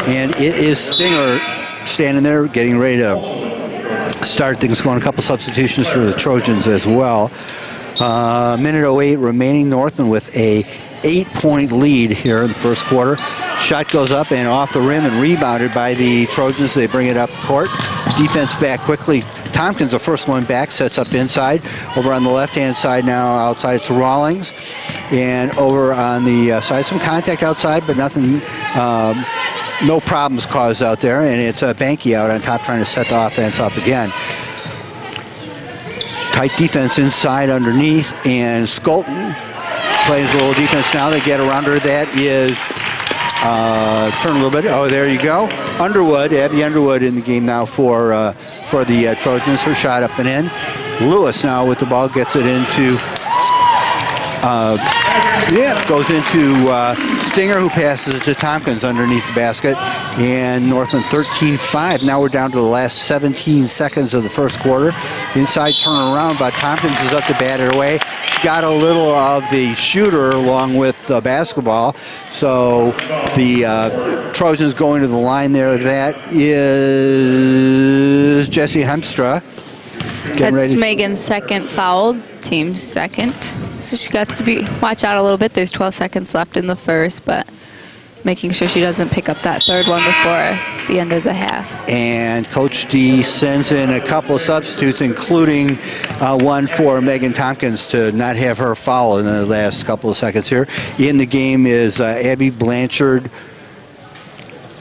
And it is Stinger standing there getting ready to start things going. A couple substitutions for the Trojans as well. Minute 08 remaining. Northmen with a 8-point lead here in the first quarter. Shot goes up and off the rim and rebounded by the Trojans. They bring it up the court. Defense back quickly. Tompkins, the first one back, sets up inside. Over on the left-hand side now, outside to Rawlings. And over on the side, some contact outside, but nothing, no problems caused out there. And it's Banky out on top trying to set the offense up again. Tight defense inside underneath, and Skolton plays a little defense now. They get around her. That is, turn a little bit. Oh, there you go. Underwood, Abby Underwood in the game now for the Trojans. Her shot up and in. Lewis now with the ball, gets it into, goes into Stinger, who passes it to Tompkins underneath the basket. And Northmen 13-5. Now we're down to the last 17 seconds of the first quarter. Inside turnaround, but Tompkins is up to bat it away. She got a little of the shooter along with the basketball. So the Trojans going to the line there. That is Jessie Hemstra. That's Megan's second foul, team's second. So she got to watch out a little bit. There's 12 seconds left in the first, but making sure she doesn't pick up that third one before the end of the half. And Coach D sends in a couple of substitutes, including one for Megan Tompkins to not have her foul in the last couple of seconds here. In the game is Abby Blanchard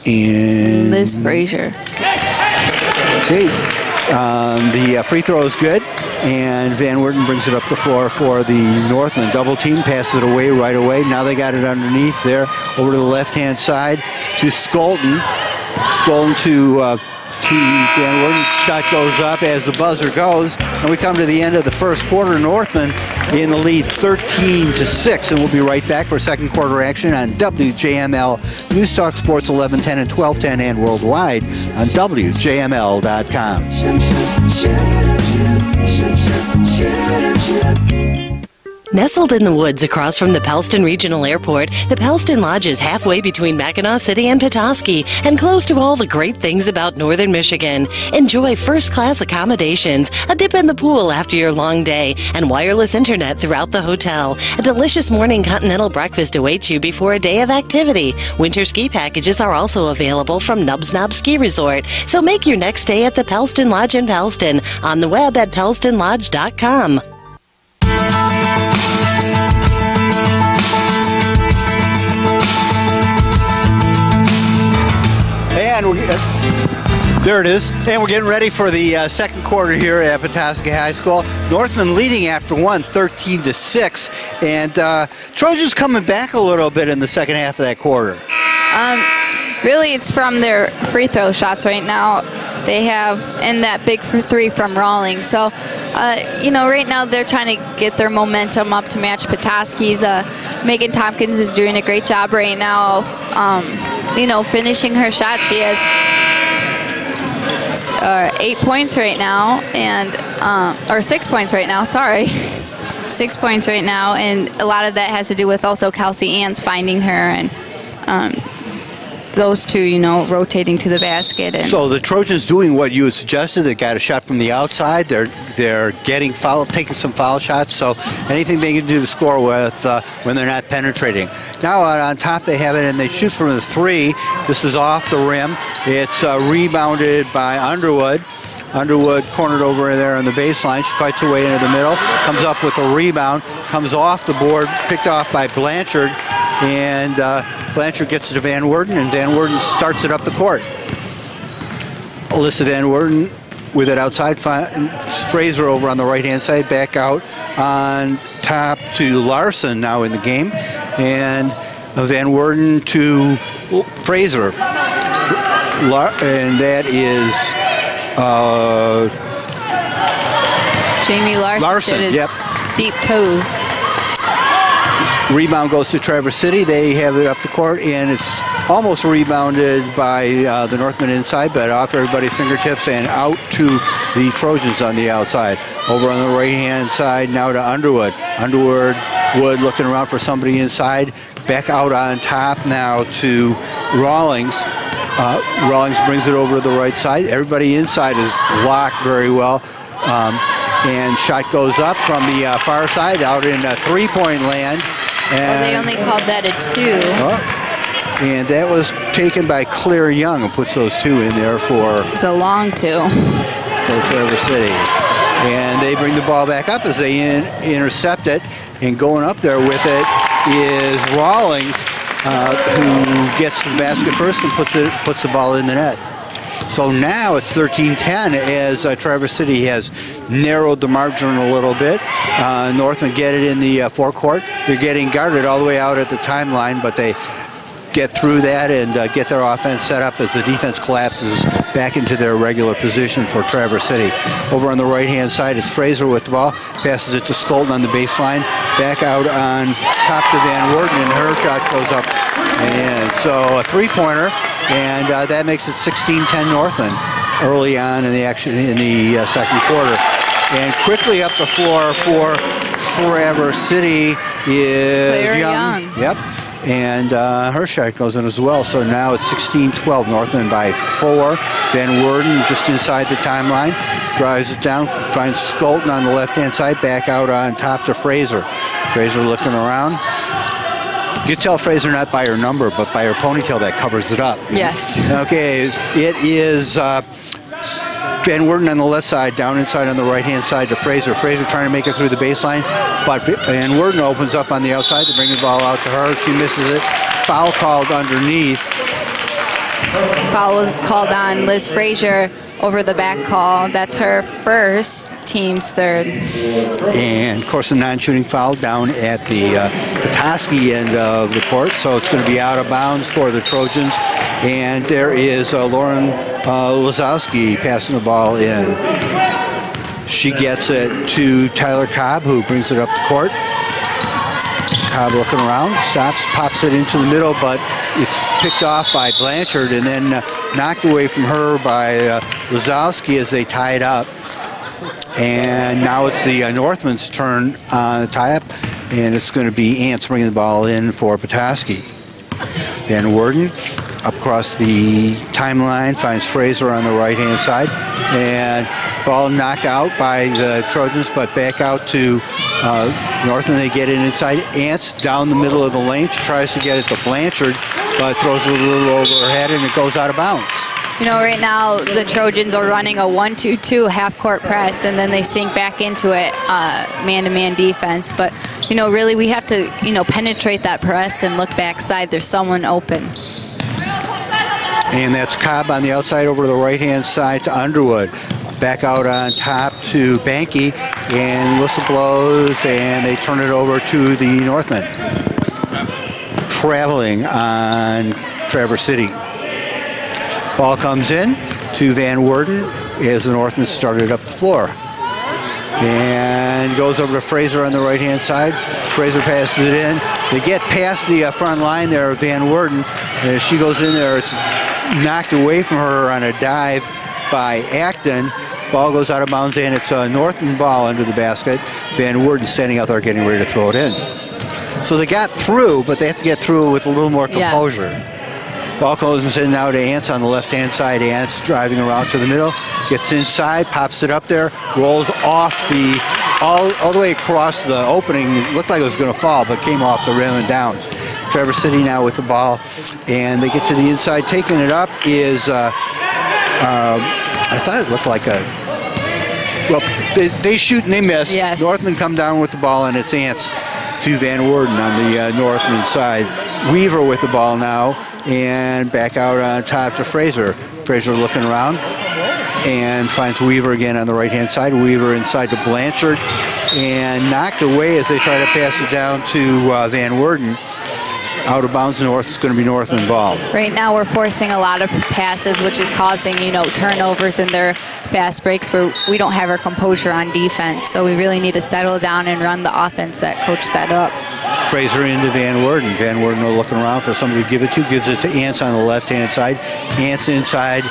and Liz Fraser. Okay. The free throw is good, and Van Worden brings it up the floor for the Northmen. Double team, passes it away right away. Now they got it underneath there, over to the left-hand side to Skolton. Skolton to Van Worden. Shot goes up as the buzzer goes, and we come to the end of the first quarter. Northmen in the lead 13-6, and we'll be right back for second quarter action on WJML News Talk Sports 1110 and 1210 and worldwide on WJML.com. Nestled in the woods across from the Pellston Regional Airport, the Pellston Lodge is halfway between Mackinac City and Petoskey and close to all the great things about northern Michigan. Enjoy first-class accommodations, a dip in the pool after your long day, and wireless internet throughout the hotel. A delicious morning continental breakfast awaits you before a day of activity. Winter ski packages are also available from Nubs Knob Ski Resort, so make your next stay at the Pellston Lodge in Pellston, on the web at pellstonlodge.com. And there it is. And we're getting ready for the second quarter here at Petoskey High School. Northmen leading after one, 13-6. And Trojans coming back a little bit in the second half of that quarter. Really, it's from their free throw shots right now. They have, and that big three from Rawlings. So, right now they're trying to get their momentum up to match Petoskey's. Megan Tompkins is doing a great job right now, finishing her shot. She has 8 points right now, and or 6 points right now. Sorry, 6 points right now, and a lot of that has to do with also Kelsey Ann's finding her and those two, you know, rotating to the basket. And so the Trojans doing what you had suggested. They got a shot from the outside. They're getting taking some foul shots. So anything they can do to score with when they're not penetrating. Now out on top they have it, and they shoot from the three. This is off the rim. It's rebounded by Underwood. Underwood cornered over there on the baseline. She fights her way into the middle, comes up with a rebound, comes off the board, picked off by Blanchard, and Blanchard gets it to Van Worden, and Van Worden starts it up the court. Alyssa Van Worden with it outside, Fraser over on the right-hand side, back out on top to Larson now in the game, and Van Worden to Fraser, and that is Jamie Larson did a yep. deep toe. Rebound goes to Traverse City. They have it up the court, and it's almost rebounded by the Northmen inside, but off everybody's fingertips and out to the Trojans on the outside. Over on the right-hand side now to Underwood. Underwood looking around for somebody inside. Back out on top now to Rawlings. Rawlings brings it over to the right side. Everybody inside is blocked very well. And shot goes up from the far side out in three-point land. Well, they only called that a 2. And that was taken by Claire Young, who puts those 2 in there for... It's a long 2. For Traverse City. And they bring the ball back up as they intercept it. And going up there with it is Rawlings, who gets the basket first and puts the ball in the net. So now it's 13-10 as Traverse City has narrowed the margin a little bit. Northmen get it in the forecourt. They're getting guarded all the way out at the timeline, but they get through that and get their offense set up as the defense collapses back into their regular position for Traverse City. Over on the right-hand side, it's Fraser with the ball. Passes it to Skolten on the baseline. Back out on top to Van Worden, and her shot goes up and in. So a three-pointer. And that makes it 16-10 Northmen early on in the action in the second quarter. And quickly up the floor for Traverse City is Claire Young. Yep. And her shot goes in as well. So now it's 16-12 Northmen by 4. Van Worden just inside the timeline. Drives it down. Finds Skolten on the left-hand side. Back out on top to Fraser. Fraser looking around. You can tell Fraser not by her number, but by her ponytail that covers it up. Yes. Okay, it is Van Worden on the left side, down inside on the right-hand side to Fraser. Fraser trying to make it through the baseline, but Van Worden opens up on the outside to bring the ball out to her. She misses it. Foul called underneath. Foul was called on Liz Frazier over the back call. That's her first, team's third. And, of course, a non-shooting foul down at the Petoskey end of the court, so it's going to be out of bounds for the Trojans. And there is Lauren Lazowski passing the ball in. She gets it to Tyler Cobb, who brings it up the court. Cobb looking around, stops, pops it into the middle, but it's picked off by Blanchard and then knocked away from her by Lazowski as they tie it up. And now it's the Northmen's turn on the tie-up, and it's going to be Ants bringing the ball in for Petoskey. Van Worden up across the timeline, finds Fraser on the right-hand side, and ball knocked out by the Trojans, but back out to Northmen. They get it inside. Ants down the middle of the lane. She tries to get it to Blanchard, but throws it a little over her head, and it goes out of bounds. You know, right now the Trojans are running a 1-2-2 half-court press, and then they sink back into it, man-to-man defense. But, you know, really we have to, you know, penetrate that press and look backside. There's someone open. And that's Cobb on the outside over to the right-hand side to Underwood. Back out on top to Banky, and whistle blows, and they turn it over to the Northmen. Traveling on Traverse City. Ball comes in to Van Worden as the Northmen started up the floor. And goes over to Fraser on the right-hand side. Fraser passes it in. They get past the front line there of Van Worden. As she goes in there, it's knocked away from her on a dive by Acton. Ball goes out of bounds, and it's a Northman ball under the basket. Van Worden standing out there getting ready to throw it in. So they got through, but they have to get through with a little more composure. Yes. Ball comes in now to Ants on the left-hand side. Ants driving around to the middle, gets inside, pops it up there, rolls off all the way across the opening. It looked like it was going to fall, but came off the rim and down. Traverse City now with the ball, and they get to the inside. Taking it up is, I thought it looked like they shoot and they miss. Yes. Northmen come down with the ball, and it's Ants to Van Worden on the Northman side. Weaver with the ball now, and back out on top to Fraser. Fraser looking around and finds Weaver again on the right-hand side. Weaver inside to Blanchard, and knocked away as they try to pass it down to Van Worden. Out of bounds north, it's going to be Northman ball. Right now we're forcing a lot of passes, which is causing, turnovers in their fast breaks where we don't have our composure on defense. So we really need to settle down and run the offense that coach set up. Fraser into Van Worden. Van Worden looking around for somebody to give it to. Gives it to Ants on the left-hand side. Ants inside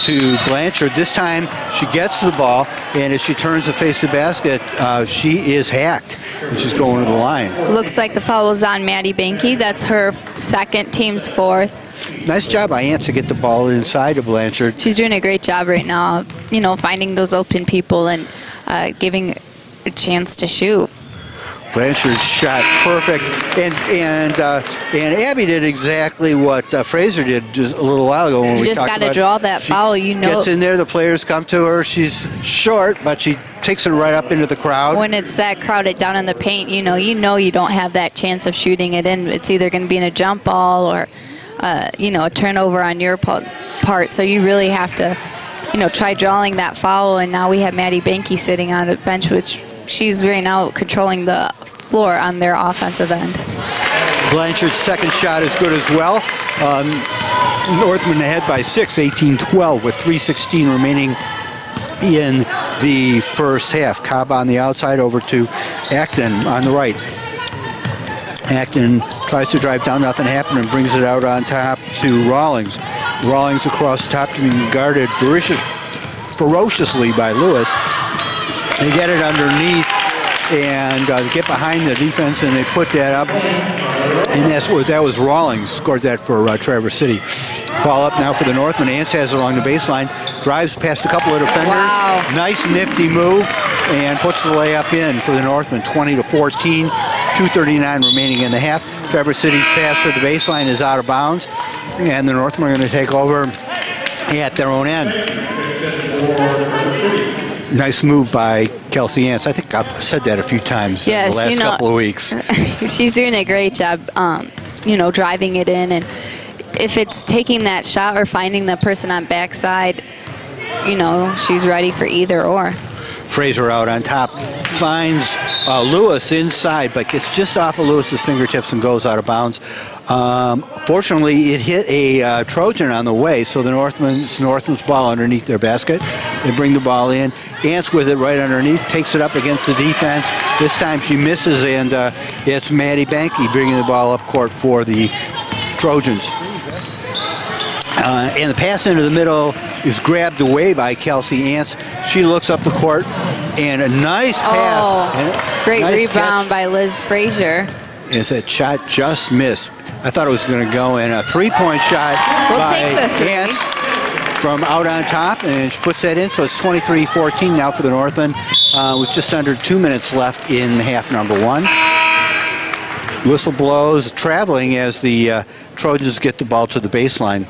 to Blanchard. This time she gets the ball, and as she turns to face the basket, she is hacked, and she's going to the line. Looks like the foul is on Maddie Banky. That's her second, team's fourth. Nice job by Ants to get the ball inside of Blanchard. She's doing a great job right now, finding those open people and giving a chance to shoot. Blanchard shot perfect, and Abby did exactly what Fraser did just a little while ago when we talked about it. You just got to draw that foul, Gets in there, the players come to her. She's short, but she takes it right up into the crowd. When it's that crowded down in the paint, you don't have that chance of shooting it in. It's either going to be in a jump ball or, a turnover on your part. So you really have to, try drawing that foul. And now we have Maddie Banky sitting on a bench, which she's right now controlling the floor on their offensive end. Blanchard's second shot is good as well. Northman ahead by 6, 18-12 with 3:16 remaining in the first half. Cobb on the outside over to Acton on the right. Acton tries to drive down, nothing happened, and brings it out on top to Rawlings. Rawlings across the top, being guarded ferociously by Lewis. They get it underneath and get behind the defense, and they put that up. And that was Rawlings scored that for Traverse City. Ball up now for the Northmen. Ants has it along the baseline, drives past a couple of defenders. Wow. Nice nifty move, and puts the layup in for the Northmen. 20-14, 2:39 remaining in the half. Traverse City's pass for the baseline is out of bounds, and the Northmen are going to take over at their own end. Nice move by Kelsey Ants. I think I've said that a few times in the last couple of weeks. She's doing a great job, driving it in. And if it's taking that shot or finding the person on backside, she's ready for either or. Fraser out on top. Finds Lewis inside, but gets just off of Lewis's fingertips and goes out of bounds. Fortunately, it hit a Trojan on the way, so the Northman's ball underneath their basket. They bring the ball in. Ants with it right underneath, takes it up against the defense. This time she misses, and it's Maddie Banky bringing the ball up court for the Trojans. And the pass into the middle is grabbed away by Kelsey Ants. She looks up the court, and a nice pass. Oh, great rebound by Liz Frazier. Is that shot just missed? I thought it was going to go in. A three-point shot by Ants from out on top, and she puts that in, so it's 23-14 now for the Northmen with just under 2 minutes left in half number one. Whistle blows, traveling as the Trojans get the ball to the baseline.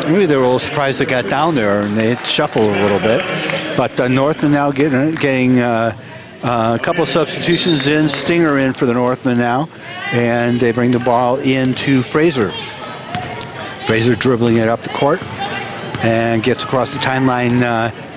Maybe they were a little surprised they got down there, and they shuffled a little bit. But the Northmen now getting a couple of substitutions in. Stinger in for the Northmen now, and they bring the ball into Fraser. Fraser dribbling it up the court and gets across the timeline,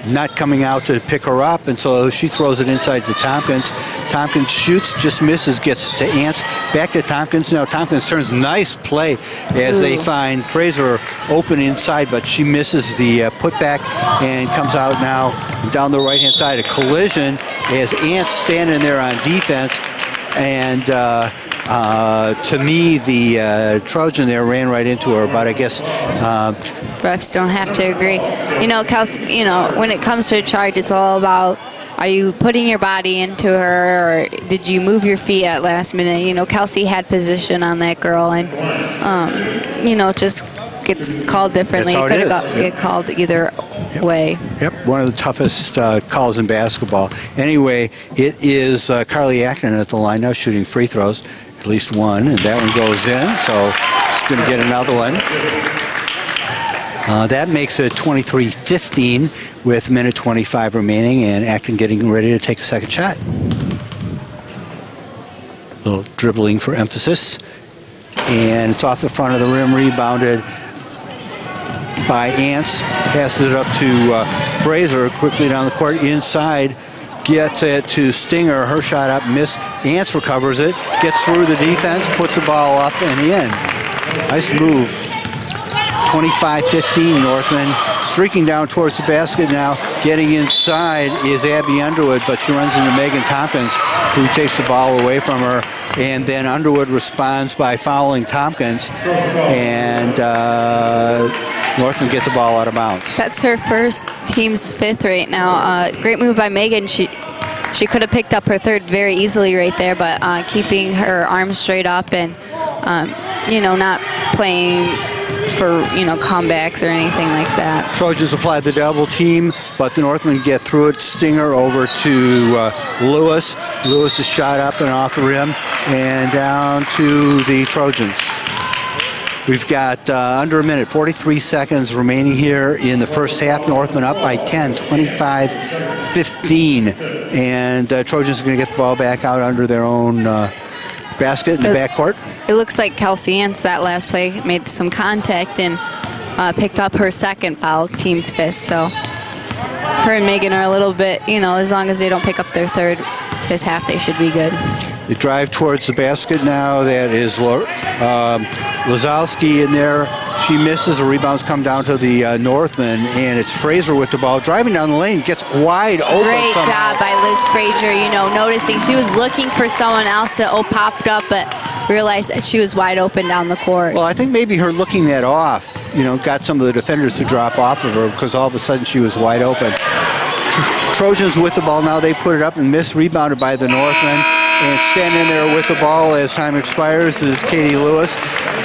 not coming out to pick her up, and so she throws it inside to Tompkins. Tompkins shoots, just misses, gets to Ants. Back to Tompkins. Now Tompkins turns, nice play as they find Fraser open inside, but she misses the putback and comes out now down the right-hand side. A collision as Ants standing there on defense, and To me, the Trojan there ran right into her, but I guess refs don't have to agree. Kelsey, when it comes to a charge, it's all about, are you putting your body into her, or did you move your feet at last minute? Kelsey had position on that girl, and just gets called differently. It could get called either way. Yep, one of the toughest calls in basketball. Anyway, it is Carly Acton at the line now shooting free throws, at least one, and that one goes in, so she's going to get another one. That makes it 23-15 with minute 25 remaining, and Acton getting ready to take a second shot. A little dribbling for emphasis, and it's off the front of the rim, rebounded by Ants, passes it up to Fraser, quickly down the court, inside, gets it to Stinger, her shot up, missed, Ants recovers it, gets through the defense, puts the ball up and in. Nice move. 25-15 Northmen, streaking down towards the basket now, getting inside is Abby Underwood, but she runs into Megan Tompkins, who takes the ball away from her, and then Underwood responds by fouling Tompkins, and Northmen get the ball out of bounds. That's her first, team's fifth right now. Great move by Megan. She could have picked up her third very easily right there, but keeping her arms straight up and, not playing for, comebacks or anything like that. Trojans applied the double team, but the Northmen get through it. Stinger over to Lewis. Lewis is shot up and off the rim and down to the Trojans. We've got under a minute, 43 seconds remaining here in the first half. Northmen up by 10, 25-15. And Trojans are going to get the ball back out under their own basket in the backcourt. It looks like Kelsey Ants, that last play, made some contact and picked up her second foul, team's fifth. So her and Megan are a little bit, as long as they don't pick up their third this half, they should be good. They drive towards the basket now. That is Lazowski in there. She misses. The rebounds come down to the Northmen, and it's Fraser with the ball. Driving down the lane, gets wide open. Great job by Liz Fraser, noticing she was looking for someone else to popped up, but realized that she was wide open down the court. Well, I think maybe her looking that off, got some of the defenders to drop off of her because all of a sudden she was wide open. Trojans with the ball now. They put it up and missed, rebounded by the Northmen. And standing there with the ball as time expires is Katie Lewis.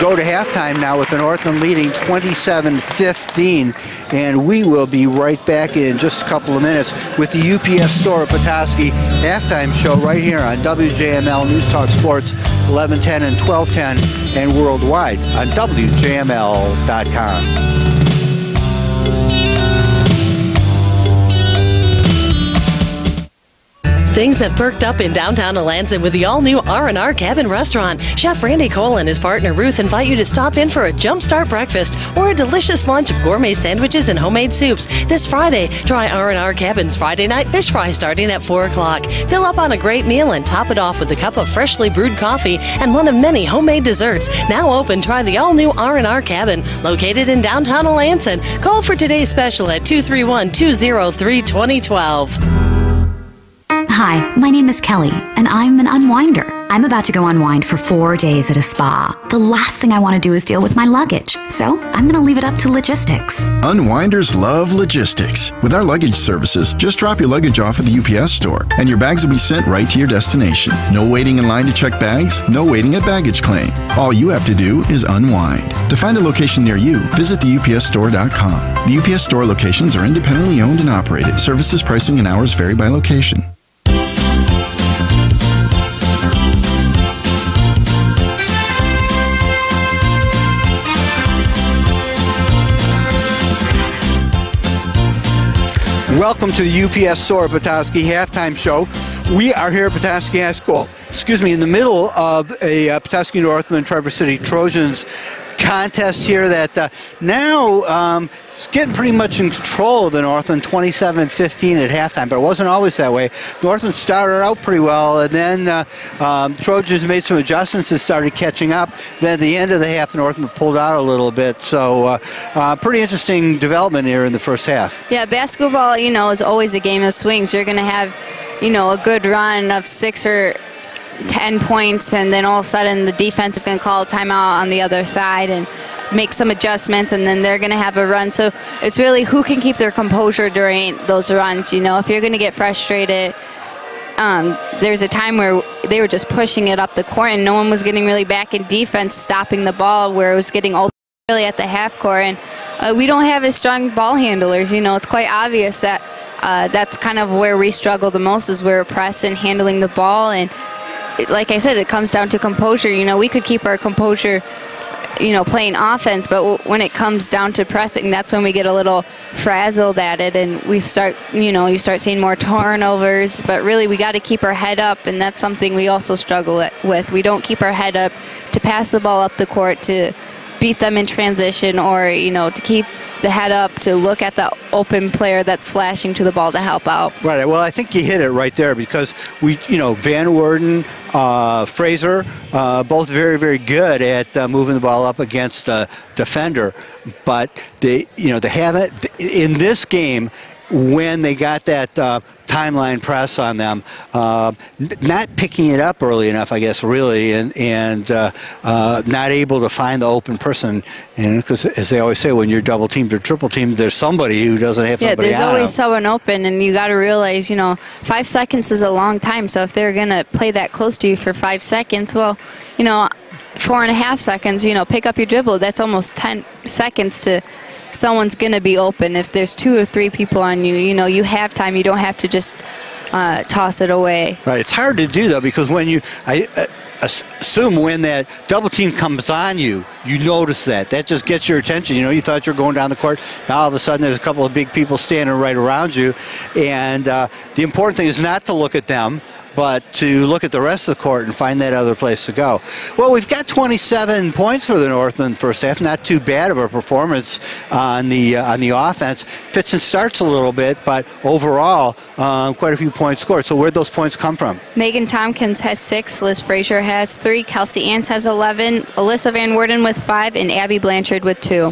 Go to halftime now with the Northmen leading 27-15. And we will be right back in just a couple of minutes with the UPS Store at Petoskey halftime show right here on WJML News Talk Sports 1110 and 1210 and worldwide on WJML.com. Things have perked up in downtown Alanson with the all-new R&R Cabin Restaurant. Chef Randy Cole and his partner Ruth invite you to stop in for a jumpstart breakfast or a delicious lunch of gourmet sandwiches and homemade soups. This Friday, try R&R Cabin's Friday night fish fry starting at 4 o'clock. Fill up on a great meal and top it off with a cup of freshly brewed coffee and one of many homemade desserts. Now open, try the all-new R&R Cabin, located in downtown Alanson. Call for today's special at 231-203-2012. Hi, my name is Kelly, and I'm an unwinder. I'm about to go unwind for 4 days at a spa. The last thing I want to do is deal with my luggage, so I'm going to leave it up to logistics. Unwinders love logistics. With our luggage services, just drop your luggage off at the UPS store, and your bags will be sent right to your destination. No waiting in line to check bags, no waiting at baggage claim. All you have to do is unwind. To find a location near you, visit theupsstore.com. The UPS store locations are independently owned and operated. Services, pricing, and hours vary by location. Welcome to the UPS Store Petoskey halftime show. We are here at Petoskey High School, in the middle of a Petoskey Northmen Traverse City Trojans contest here that now is getting pretty much in control of the Northmen, 27-15 at halftime, but it wasn't always that way. Northmen started out pretty well, and then Trojans made some adjustments and started catching up. Then at the end of the half, the Northmen pulled out a little bit, so pretty interesting development here in the first half. Yeah, basketball, is always a game of swings. You're going to have, a good run of 6 or 10 points, and then all of a sudden the defense is going to call a timeout on the other side and make some adjustments, and then they're going to have a run. So it's really who can keep their composure during those runs. If you're going to get frustrated, there's a time where they were just pushing it up the court and no one was getting really back in defense, stopping the ball where it was getting open really at the half court. And we don't have as strong ball handlers. It's quite obvious that that's kind of where we struggle the most, is we're pressing, handling the ball. And like I said, it comes down to composure. We could keep our composure, playing offense, but when it comes down to pressing, that's when we get a little frazzled at it, and we start, you start seeing more turnovers. But really, we got to keep our head up, and that's something we also struggle with. We don't keep our head up to pass the ball up the court, to beat them in transition, or to keep the head up to look at the open player that's flashing to the ball to help out. Right. Well, I think you hit it right there, because we, Van Worden, Fraser, both very, very good at moving the ball up against a defender, but they haven't in this game. When they got that timeline press on them, not picking it up early enough, I guess, really, and not able to find the open person. And because, as they always say, when you're double teamed or triple teamed, there's somebody who doesn't have somebody. Yeah, there's always someone open, and you got to realize, 5 seconds is a long time. So if they're gonna play that close to you for 5 seconds, well, 4.5 seconds, pick up your dribble. That's almost 10 seconds to. Someone's going to be open. If there's 2 or 3 people on you, you have time. You don't have to just toss it away. Right. It's hard to do, though, because when I assume when that double team comes on you, you notice that. That just gets your attention. You thought you were going down the court. Now all of a sudden there's a couple of big people standing right around you. And the important thing is not to look at them, but to look at the rest of the court and find that other place to go. Well, we've got 27 points for the Northmen first half. Not too bad of a performance on the offense. Fits and starts a little bit, but overall, quite a few points scored. So where'd those points come from? Megan Tompkins has 6, Liz Frazier has 3, Kelsey Antz has 11, Alyssa Van Worden with 5, and Abby Blanchard with 2.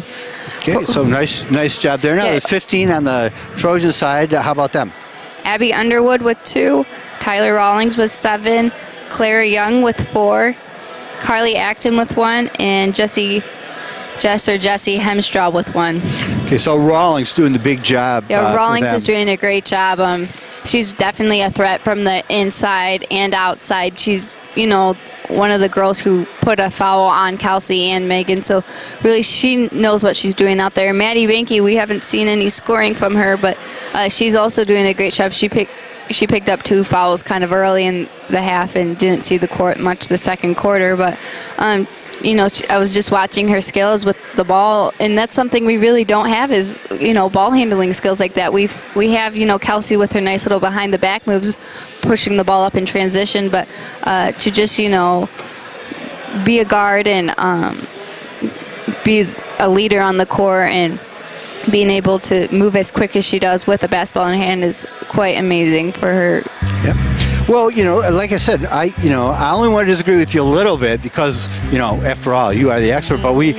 Okay, so nice job there. Now there's 15 on the Trojan side. How about them? Abby Underwood with 2, Tyler Rawlings with 7, Clara Young with 4, Carly Acton with 1, and Jesse Hemstraw with 1. Okay, so Rawlings doing the big job. Yeah, Rawlings is doing a great job. She's definitely a threat from the inside and outside. She's, one of the girls who put a foul on Kelsey and Megan, so really she knows what she's doing out there. Maddie Banky, we haven't seen any scoring from her, but she's also doing a great job. She picked up 2 fouls kind of early in the half and didn't see the court much the second quarter, but I was just watching her skills with the ball, and that's something we really don't have is, ball handling skills like that. We have, Kelsey with her nice little behind the back moves, pushing the ball up in transition, but to just, be a guard and be a leader on the court and being able to move as quick as she does with a basketball in hand is quite amazing for her. Yep. Well, like I said, I only want to disagree with you a little bit because, after all, you are the expert. But we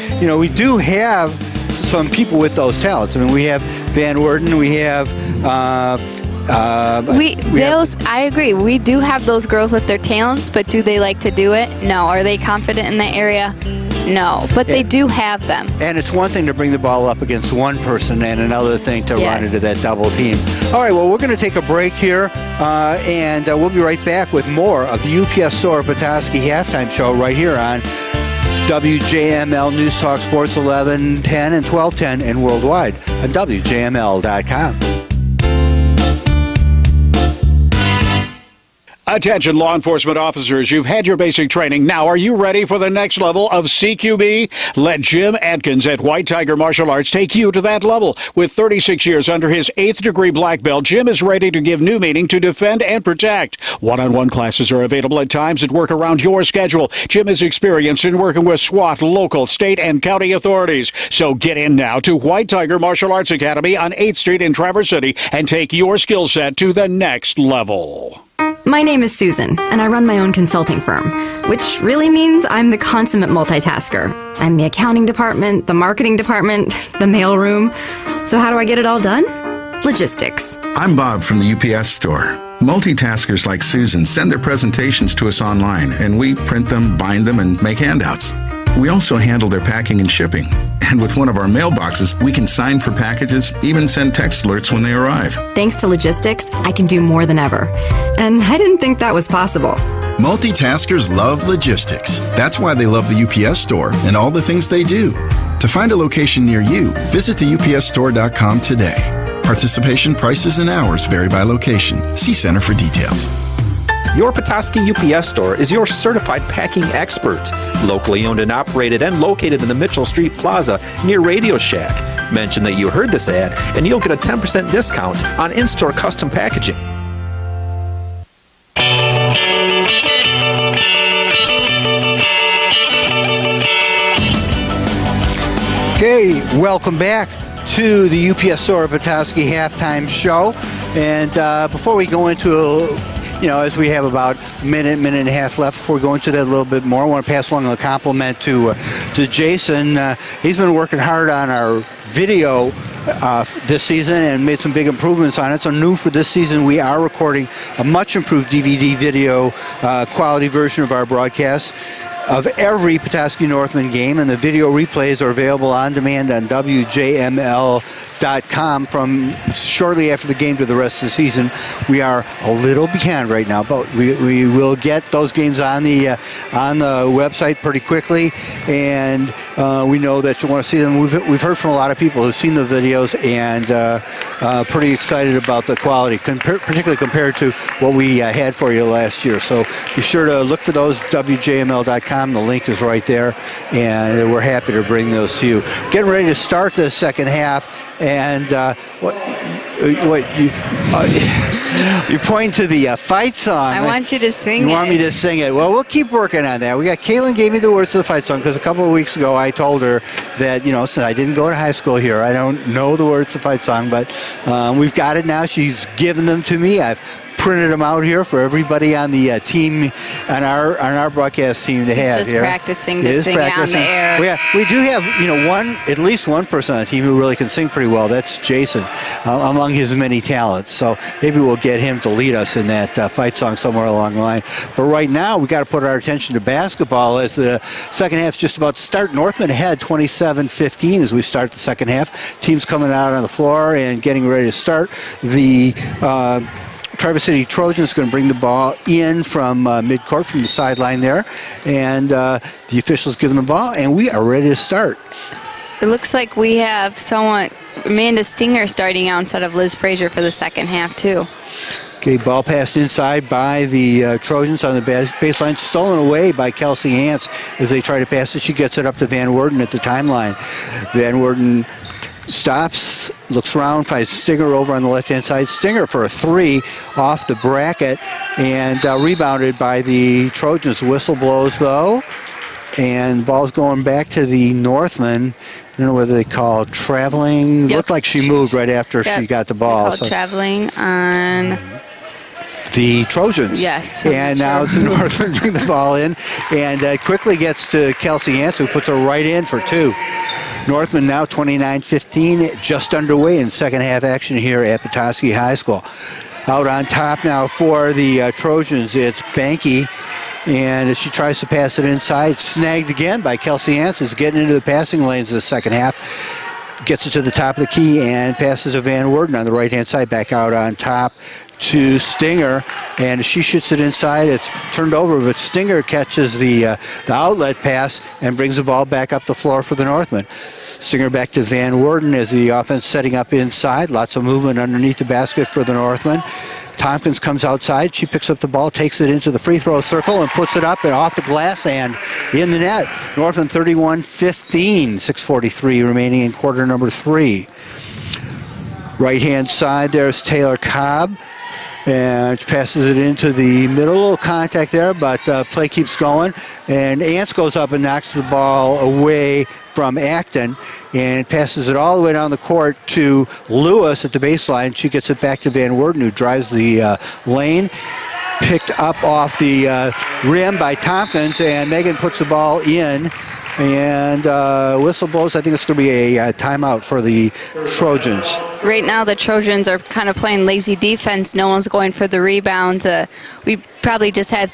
do have some people with those talents. I mean, we have Van Worden, we have. I agree. We do have those girls with their talents, but do they like to do it? No. Are they confident in that area? No, but they do have them. And it's one thing to bring the ball up against one person and another thing to run into that double team. All right, well, we're going to take a break here, and we'll be right back with more of the UPS Store Petoskey Halftime Show right here on WJML News Talk Sports 1110 and 1210 and worldwide at WJML.com. Attention law enforcement officers, you've had your basic training. Now, are you ready for the next level of CQB? Let Jim Atkins at White Tiger Martial Arts take you to that level. With 36 years under his 8th degree black belt, Jim is ready to give new meaning to defend and protect. One-on-one classes are available at times that work around your schedule. Jim is experienced in working with SWAT, local, state, and county authorities. So get in now to White Tiger Martial Arts Academy on 8th Street in Traverse City and take your skill set to the next level. My name is Susan, and I run my own consulting firm, which really means I'm the consummate multitasker. I'm the accounting department, the marketing department, the mailroom. So how do I get it all done? Logistics. I'm Bob from the UPS Store. Multitaskers like Susan send their presentations to us online, and we print them, bind them, and make handouts. We also handle their packing and shipping. And with one of our mailboxes, we can sign for packages, even send text alerts when they arrive. Thanks to logistics, I can do more than ever. And I didn't think that was possible. Multitaskers love logistics. That's why they love the UPS Store and all the things they do. To find a location near you, visit the UPSstore.com today. Participation, prices, and hours vary by location. See Center for details. Your Petoskey UPS Store is your certified packing expert. Locally owned and operated and located in the Mitchell Street Plaza near Radio Shack. Mention that you heard this ad and you'll get a 10% discount on in-store custom packaging. Okay, welcome back to the UPS Store Petoskey halftime show. And before we go into, as we have about a minute and a half left before we go into that a little bit more, I want to pass along a compliment to Jason. He's been working hard on our video this season and made some big improvements on it. So new for this season, we are recording a much improved DVD video quality version of our broadcast of every Petoskey Northmen game, and the video replays are available on demand on WJML.com from shortly after the game to the rest of the season. We are a little behind right now, but we will get those games on the website pretty quickly, and we know that you want to see them. We've heard from a lot of people who've seen the videos and pretty excited about the quality, particularly compared to what we had for you last year. So be sure to look for those, WJML.com. The link is right there, and we're happy to bring those to you. Getting ready to start the second half, and you're pointing to the fight song. I want you to sing it. You want me to sing it? Well, we'll keep working on that. Caitlin gave me the words to the fight song because a couple of weeks ago I told her that, since I didn't go to high school here, I don't know the words to the fight song, but we've got it now. She's given them to me. I've printed them out here for everybody on the team, on our broadcast team to have. Just here. practicing to sing it on the air. We do have at least one person on the team who really can sing pretty well. That's Jason, among his many talents. So maybe we'll get him to lead us in that fight song somewhere along the line. But right now we got to put our attention to basketball as the second half's just about to start. Northmen ahead 27-15 as we start the second half. Teams coming out on the floor and getting ready to start. The Traverse City Trojans going to bring the ball in from midcourt from the sideline there, and the officials give them the ball, and we are ready to start. It looks like we have Amanda Stinger starting out instead of Liz Frazier for the second half too. Okay, ball passed inside by the Trojans on the baseline, stolen away by Kelsey Hance as they try to pass it. She gets it up to Van Worden at the timeline. Van Worden stops, looks around, finds Stinger over on the left-hand side. Stinger for a three off the bracket, and rebounded by the Trojans. Whistle blows, though, and ball's going back to the Northmen. I don't know whether they call traveling. Yep. Looked like she moved right after she got the ball. So traveling on the Trojans. Yes. And now it's the Northmen bring the ball in, and quickly gets to Kelsey Hance, who puts her right in for two. Northmen now 29-15, just underway in second half action here at Petoskey High School. Out on top now for the Trojans, it's Banky, and as she tries to pass it inside, snagged again by Kelsey Hance, is getting into the passing lanes in the second half. Gets it to the top of the key and passes to Van Worden on the right-hand side, back out on top to Stinger, and as she shoots it inside, it's turned over, but Stinger catches the outlet pass and brings the ball back up the floor for the Northmen. Stinger back to Van Worden as the offense setting up inside. Lots of movement underneath the basket for the Northmen. Tompkins comes outside. She picks up the ball, takes it into the free throw circle, and puts it up and off the glass and in the net. Northmen 31-15, 6:43 remaining in quarter number 3. Right-hand side, there's Taylor Cobb. And passes it into the middle. A little contact there, but play keeps going. And Ants goes up and knocks the ball away from Acton and passes it all the way down the court to Lewis at the baseline. She gets it back to Van Worden, who drives the lane. Picked up off the rim by Tompkins, and Megan puts the ball in And whistle blows. I think it's going to be a timeout for the Trojans. Right now, the Trojans are kind of playing lazy defense. No one's going for the rebounds. We probably just had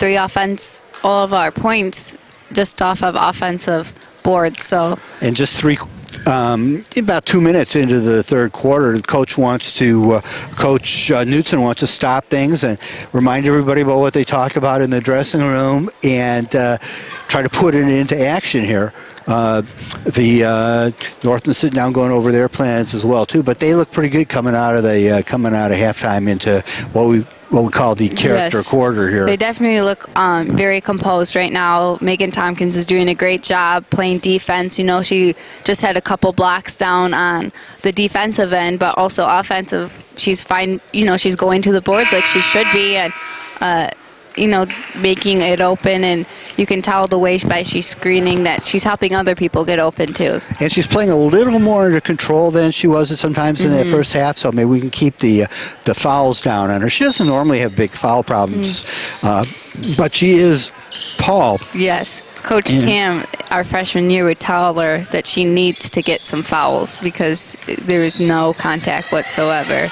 all of our points just off of offensive boards. So. And just about 2 minutes into the third quarter, the coach wants to, Coach Knutson wants to stop things and remind everybody about what they talked about in the dressing room and try to put it into action here. The Northmen sitting down going over their plans as well too, but they look pretty good coming out of halftime into what we call the character quarter here. They definitely look very composed right now. Megan Tompkins is doing a great job playing defense. You know, she just had a couple blocks down on the defensive end, but also offensive. She's fine. You know, she's going to the boards like she should be, and you know, making it open. And you can tell the way she's screening that she's helping other people get open too. And she's playing a little more under control than she was sometimes in that first half, so maybe we can keep the fouls down on her. She doesn't normally have big foul problems, but she is tall. Yes. Coach Tam, our freshman year, would tell her that she needs to get some fouls because there is no contact whatsoever.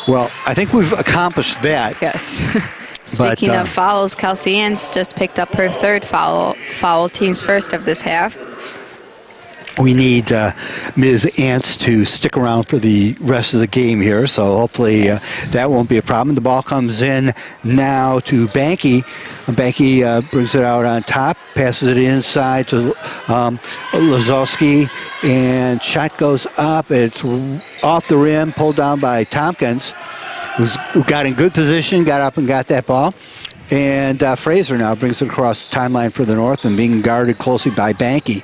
Well, I think we've accomplished that. Yes. Speaking of fouls, Kelsey Antz just picked up her third foul, team's first of this half. We need Ms. Antz to stick around for the rest of the game here, so hopefully that won't be a problem. The ball comes in now to Banky. Banky brings it out on top, passes it inside to Lazowski, and shot goes up. It's off the rim, pulled down by Tompkins, who got in good position, got up and got that ball. And Fraser now brings it across the timeline for the Northmen, being guarded closely by Banky.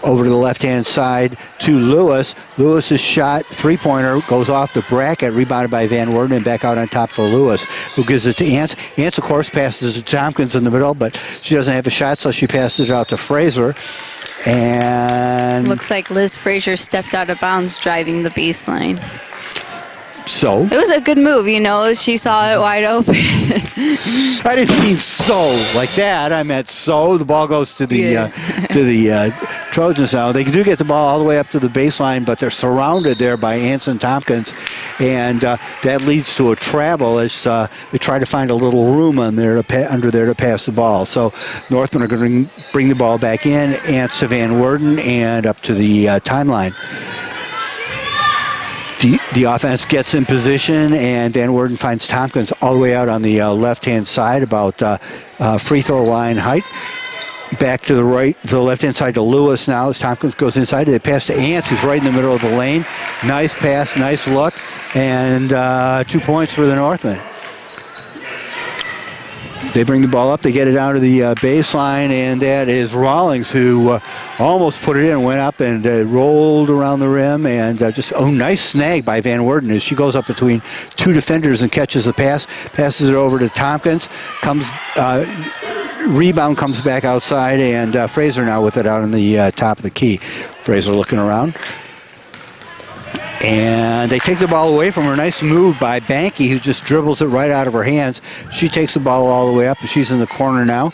Over to the left-hand side to Lewis. Lewis's shot, three-pointer, goes off the bracket, rebounded by Van Worden, and back out on top to Lewis, who gives it to Antz. Antz, of course, passes it to Tompkins in the middle, but she doesn't have a shot, so she passes it out to Fraser. And looks like Liz Fraser stepped out of bounds driving the baseline. So? It was a good move, you know. She saw it wide open. I didn't mean so like that. I meant so. The ball goes to the Trojans now. They do get the ball all the way up to the baseline, but they're surrounded there by Antz and Tompkins, and that leads to a travel as they try to find a little room under there to pass the ball. So Northmen are going to bring the ball back in. Antz to Van Worden and up to the timeline. The offense gets in position, and Van Worden finds Tompkins all the way out on the left-hand side, about free throw line height. Back to the right, to the left-hand side to Lewis now as Tompkins goes inside. They pass to Antz, who's right in the middle of the lane. Nice pass, nice look, and 2 points for the Northmen. They bring the ball up. They get it down to the baseline, and that is Rawlings, who almost put it in, went up and rolled around the rim, and nice snag by Van Worden as she goes up between two defenders and catches the pass, passes it over to Tompkins, rebound comes back outside, and Fraser now with it out on the top of the key. Fraser looking around. And they take the ball away from her. Nice move by Banky, who just dribbles it right out of her hands. She takes the ball all the way up, and she's in the corner now.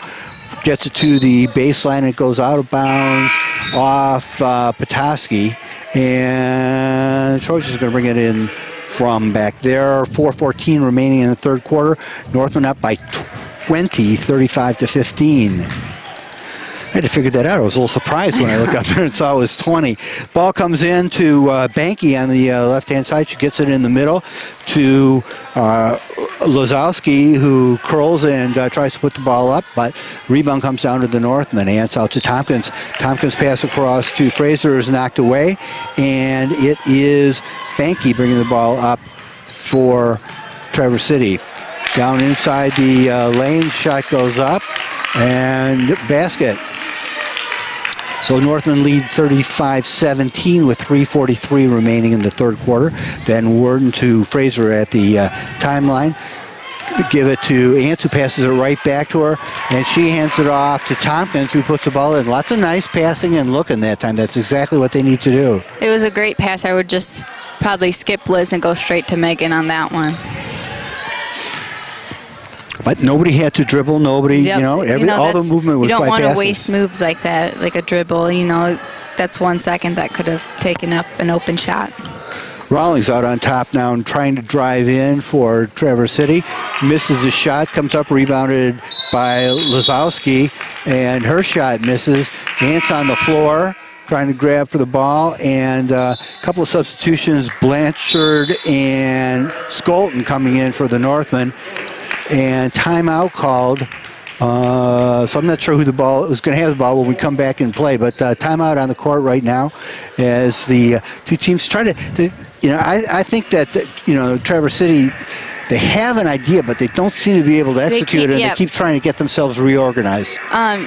Gets it to the baseline. It goes out of bounds off Petoskey. And Trojans are going to bring it in from back there. 4:14 remaining in the third quarter. Northmen up by 20, 35-15. I had to figure that out. I was a little surprised when I looked up there and saw it was 20. Ball comes in to Banky on the left-hand side. She gets it in the middle to Lazowski, who curls and tries to put the ball up, but rebound comes down to the Northmen. Antz out to Tompkins. Tompkins pass across to Fraser is knocked away, and it is Banky bringing the ball up for Traverse City. Down inside the lane, shot goes up, and basket. So Northmen lead 35-17 with 3:43 remaining in the third quarter. Van Worden to Fraser at the timeline. Give it to Antz, who passes it right back to her, and she hands it off to Tompkins, who puts the ball in. Lots of nice passing and looking that time. That's exactly what they need to do. It was a great pass. I would just probably skip Liz and go straight to Megan on that one. But nobody had to dribble. Nobody, Yep. all the movement was You don't by want to passes. waste moves like that, like a dribble. That's 1 second that could have taken up an open shot. Rawlings out on top now and trying to drive in for Traverse City. Misses the shot, comes up rebounded by Lazowski, and her shot misses. Ants on the floor trying to grab for the ball, and a couple of substitutions, Blanchard and Skolton coming in for the Northmen, and timeout called. So I'm not sure who the ball was going to have the ball when we come back and play, but timeout on the court right now as the two teams try to I think that Traverse City, they have an idea, but they don't seem to be able to execute it, and they keep trying to get themselves reorganized. And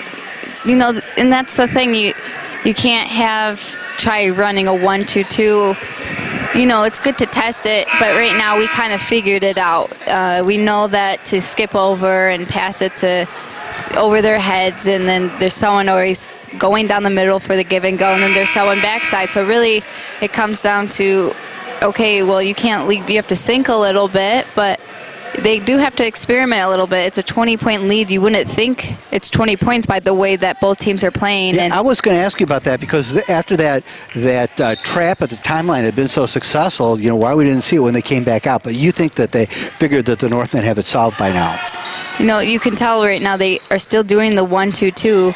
that's the thing, you can't try running a 1-2-2. It's good to test it, but right now we kind of figured it out. We know that to skip over and pass it over their heads, and then there's someone always going down the middle for the give and go, and then there's someone backside. So really, it comes down to, okay, well, you can't lead, you have to sink a little bit, but they do have to experiment a little bit. It's a 20-point lead. You wouldn't think it's 20 points by the way that both teams are playing. Yeah, I was going to ask you about that, because after that trap at the timeline had been so successful, why we didn't see it when they came back out. But you think that they figured that the Northmen have it solved by now? You can tell right now they are still doing the 1-2-2.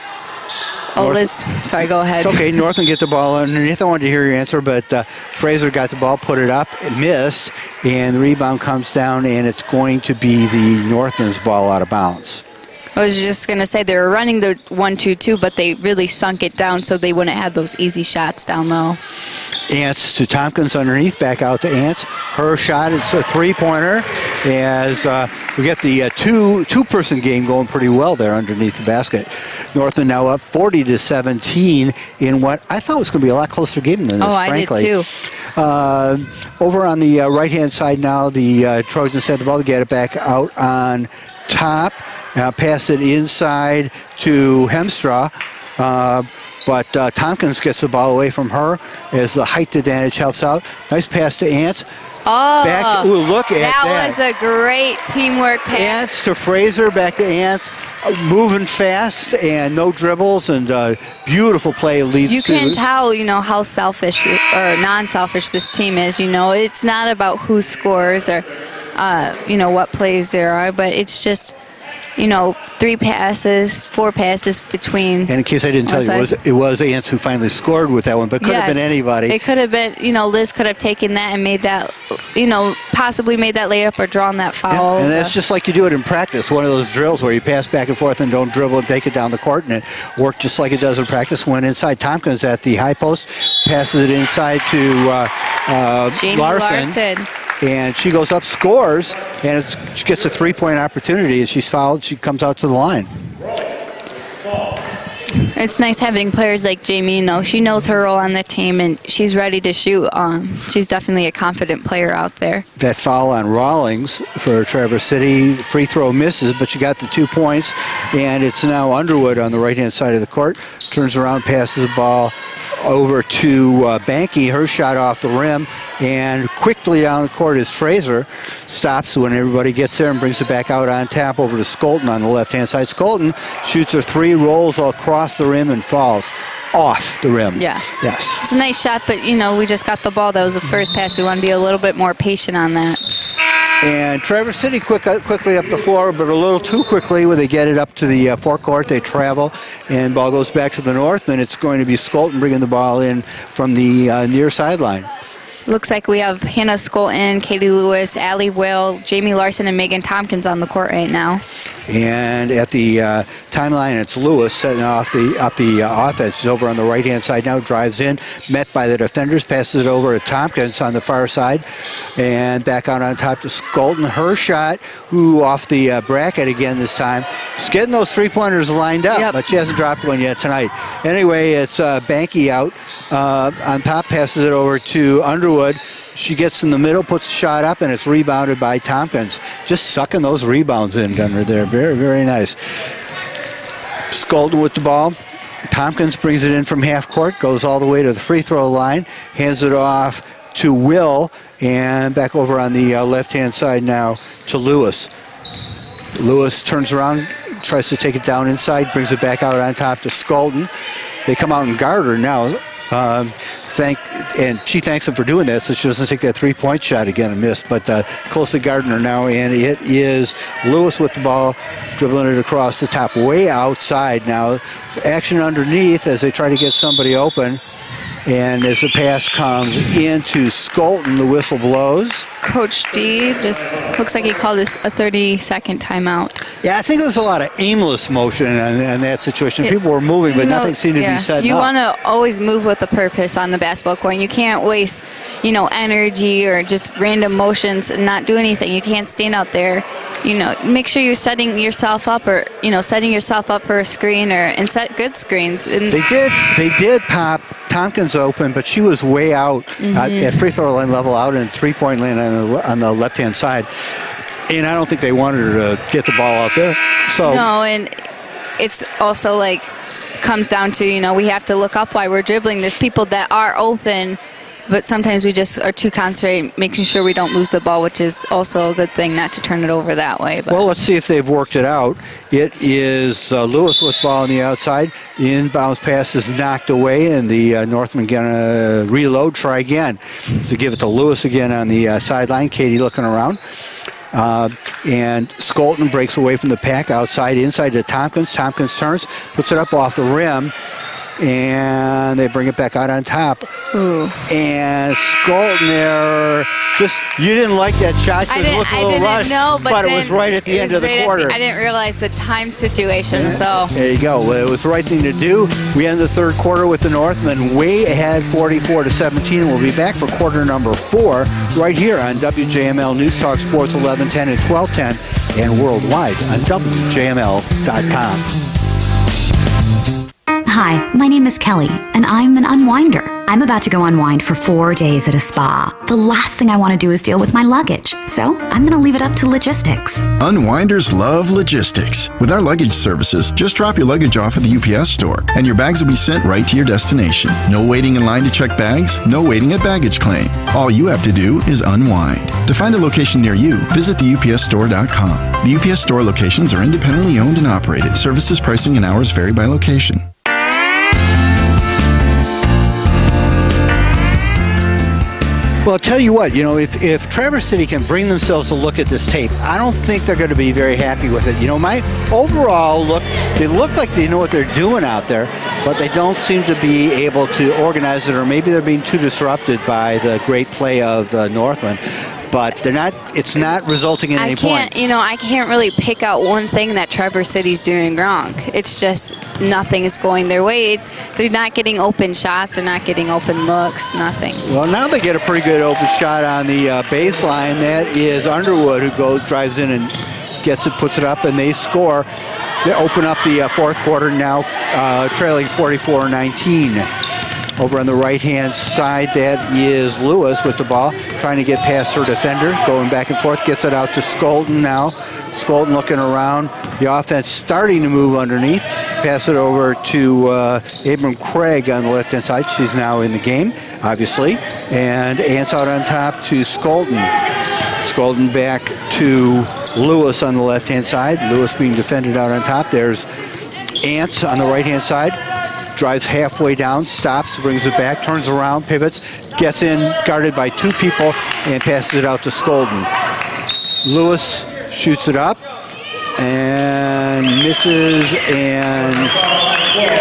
Oh, Liz, sorry, go ahead. It's okay. Northland get the ball underneath. I wanted to hear your answer, but Fraser got the ball, put it up, it missed, and the rebound comes down, and it's going to be the Northland's ball out of bounds. I was just going to say they were running the 1-2-2, but they really sunk it down so they wouldn't have those easy shots down low. Ants to Tompkins underneath, back out to Ants. Her shot, it's a three-pointer, as we get the two-person game going pretty well there underneath the basket. Northland now up 40-17 in what I thought was going to be a lot closer game than this, frankly. I did too. Over on the right-hand side now, the Trojans had the ball to get it back out on top. Now pass it inside to Hemstra, but Tompkins gets the ball away from her as the height advantage helps out. Nice pass to Ants. Oh, back, look at that. That was a great teamwork pass. Ants to Fraser, back to Ants. Moving fast and no dribbles, and beautiful play leads to... You can tell, how selfish or non-selfish this team is. It's not about who scores or, what plays there are, but it's just... 3 passes, 4 passes between. And in case I didn't tell you, it was Ants who finally scored with that one, but could have been anybody. It could have been, Liz could have taken that and made that, possibly made that layup or drawn that foul. Yeah, and that's just like you do it in practice, one of those drills where you pass back and forth and don't dribble and take it down the court, and it worked just like it does in practice. Went inside. Tompkins at the high post, passes it inside to Jamie Larson. And she goes up, scores, and she gets a three-point opportunity. As she's fouled, she comes out to the line. It's nice having players like Jamie. She knows her role on the team, and she's ready to shoot. She's definitely a confident player out there. That foul on Rawlings for Traverse City. Free throw misses, but she got the 2 points, and it's now Underwood on the right-hand side of the court. Turns around, passes the ball over to Banky, her shot off the rim, and quickly down the court is Fraser. Stops when everybody gets there and brings it back out on tap over to Skolton on the left-hand side. Skolton shoots her 3, rolls across the rim, and falls off the rim. Yeah. Yes. It's a nice shot, but, we just got the ball. That was the first pass. We want to be a little bit more patient on that. And Traverse City quickly up the floor, but a little too quickly when they get it up to the forecourt. They travel, and ball goes back to the Northmen. It's going to be Skolton bringing the ball in from the near sideline. Looks like we have Hannah Skolton, Katie Lewis, Allie Will, Jamie Larson, and Megan Tompkins on the court right now. And at the timeline, it's Lewis setting off the offense. She's over on the right-hand side now, drives in, met by the defenders, passes it over to Tompkins on the far side, and back out on top to Skolton. Her shot, off the bracket again this time. She's getting those three-pointers lined up, but she hasn't dropped one yet tonight. Anyway, it's Banky out on top, passes it over to Underwood. She gets in the middle, puts the shot up, and it's rebounded by Tompkins. Just sucking those rebounds in, Gunner, there. Very, very nice. Skolton with the ball. Tompkins brings it in from half court, goes all the way to the free throw line, hands it off to Will, and back over on the left-hand side now to Lewis. Lewis turns around, tries to take it down inside, brings it back out on top to Skolten. They come out and guard her now. And she thanks him for doing that, so she doesn't take that three-point shot again and miss. But closely guarding her now, and it is Lewis with the ball, dribbling it across the top, way outside now. So action underneath as they try to get somebody open. And as the pass comes into Skolten, the whistle blows. Coach D just looks like he called this a 30-second timeout. Yeah, I think there's a lot of aimless motion in that situation. People were moving, but nothing seemed to be set You up. want to always move with a purpose on the basketball court. And you can't waste, energy or just random motions and not do anything. You can't stand out there. Make sure you're setting yourself up, or setting yourself up for a screen and set good screens. And They did pop Tompkins open, but she was way out at free throw line level, out in three-point lane on the left-hand side. And I don't think they wanted her to get the ball out there. So no, and it's also comes down to, we have to look up while we're dribbling. There's people that are open, but sometimes we just are too concentrated making sure we don't lose the ball, which is also a good thing, not to turn it over that way. But. Well, let's see if they've worked it out. It is Lewis with ball on the outside. The inbounds pass is knocked away, and the Northmen going to reload, try again. So give it to Lewis again on the sideline. Katie looking around. And Skolten breaks away from the pack outside, inside to Tompkins. Tompkins turns, puts it up off the rim. And they bring it back out on top. Ooh. And Skolten there, you didn't like that shot. I didn't know, but it was right at the end of the quarter. I didn't realize the time situation, so. There you go. Well, it was the right thing to do. We end the third quarter with the Northmen way ahead, 44-17, and we'll be back for quarter number 4 right here on WJML News Talk Sports 1110 and 1210 and worldwide on WJML.com. Hi, my name is Kelly, and I'm an unwinder. I'm about to go unwind for 4 days at a spa. The last thing I want to do is deal with my luggage, so I'm going to leave it up to logistics. Unwinders love logistics. With our luggage services, just drop your luggage off at the UPS store, and your bags will be sent right to your destination. No waiting in line to check bags, no waiting at baggage claim. All you have to do is unwind. To find a location near you, visit theupsstore.com. The UPS store locations are independently owned and operated. Services, pricing, and hours vary by location. Well, I'll tell you what, if Traverse City can bring themselves to look at this tape, I don't think they're going to be very happy with it. My overall look, they look like they know what they're doing out there, but they don't seem to be able to organize it, or maybe they're being too disrupted by the great play of the Northland. But it's not resulting in any points. I can't really pick out one thing that Traverse City's doing wrong. It's just nothing is going their way. They're not getting open shots. They're not getting open looks. Nothing. Well, now they get a pretty good open shot on the baseline. That is Underwood, who drives in and gets it, puts it up, and they score. So they open up the fourth quarter now, trailing 44-19. Over on the right-hand side, that is Lewis with the ball, trying to get past her defender, going back and forth, gets it out to Skolten now. Skolten looking around. The offense starting to move underneath. Pass it over to Abram Craig on the left-hand side. She's now in the game, obviously. And Ants out on top to Skolten. Skolten back to Lewis on the left-hand side. Lewis being defended out on top. There's Ants on the right-hand side. Drives halfway down, stops, brings it back, turns around, pivots, gets in, guarded by 2 people, and passes it out to Skolten. Lewis shoots it up and misses, and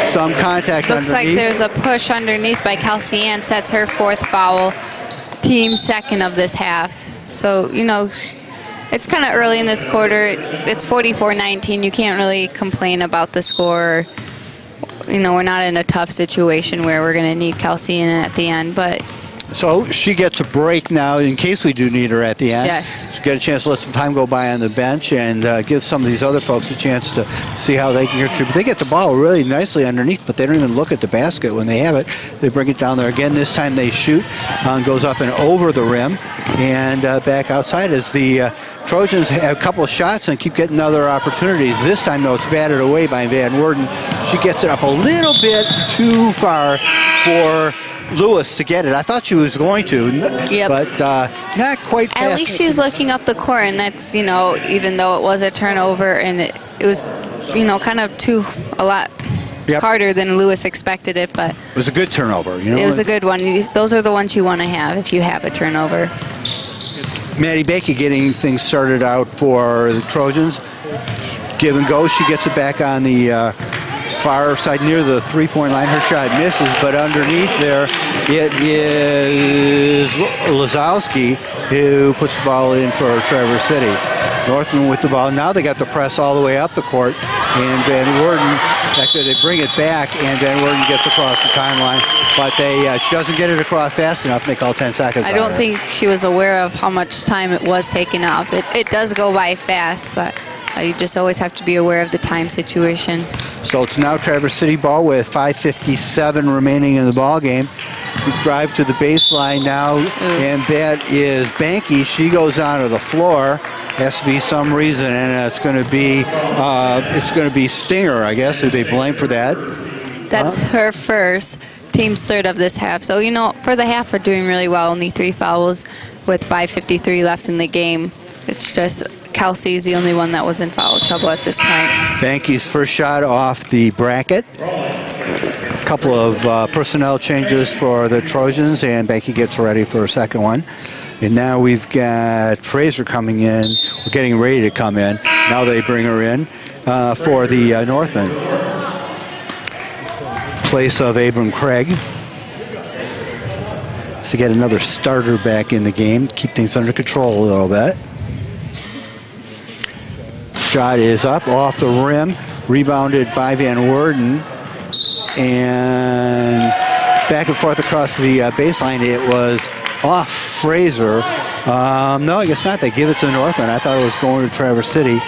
some contact Looks underneath. like there's a push underneath by Kelsey Ann, sets her 4th foul, team 2nd of this half. So, it's kind of early in this quarter. It's 44-19. You can't really complain about the score. We're not in a tough situation where we're going to need Kelsey in at the end, but. So she gets a break now in case we do need her at the end. Yes. She'll get a chance to let some time go by on the bench and give some of these other folks a chance to see how they can contribute. They get the ball really nicely underneath, but they don't even look at the basket when they have it. They bring it down there again. This time they shoot, goes up and over the rim, and back outside as the Trojans have a couple of shots and keep getting other opportunities. This time, though, it's batted away by Van Worden. She gets it up a little bit too far for Lewis to get it. I thought she was going to, but not quite fast. At least she's looking up the court, and that's, even though it was a turnover, and it was, kind of a lot harder than Lewis expected it, but it was a good turnover. It was a good one. Those are the ones you want to have if you have a turnover. Maddie Baker getting things started out for the Trojans. Give and go. She gets it back on the far side near the three-point line. Her shot misses, but underneath there, it is Lazowski who puts the ball in for Traverse City. Northman with the ball. Now they got the press all the way up the court, and Van Worden, actually they bring it back, and Van Worden gets across the timeline, but she doesn't get it across fast enough, and they call 10 seconds. I don't think she was aware of how much time it was taken up. It does go by fast, but you just always have to be aware of the time situation. So it's now Traverse City ball with 5:57 remaining in the ball game. We drive to the baseline now, and that is Banky. She goes onto the floor. Has to be some reason, and it's going to be Stinger, I guess, who they blame for that. That's her first, team's third of this half. So for the half, we're doing really well. Only 3 fouls with 5:53 left in the game. It's just Kelsey's the only one that was in foul trouble at this point. Banky's first shot off the bracket. A couple of personnel changes for the Trojans, and Banky gets ready for a second one. And now we've got Fraser coming in. We're getting ready to come in. Now they bring her in for the Northmen. Place of Abram Craig. So get another starter back in the game. Keep things under control a little bit. Shot is up off the rim, rebounded by Van Worden, and back and forth across the baseline. It was off Fraser. No, I guess not. They give it to the Northland. I thought it was going to Traverse City,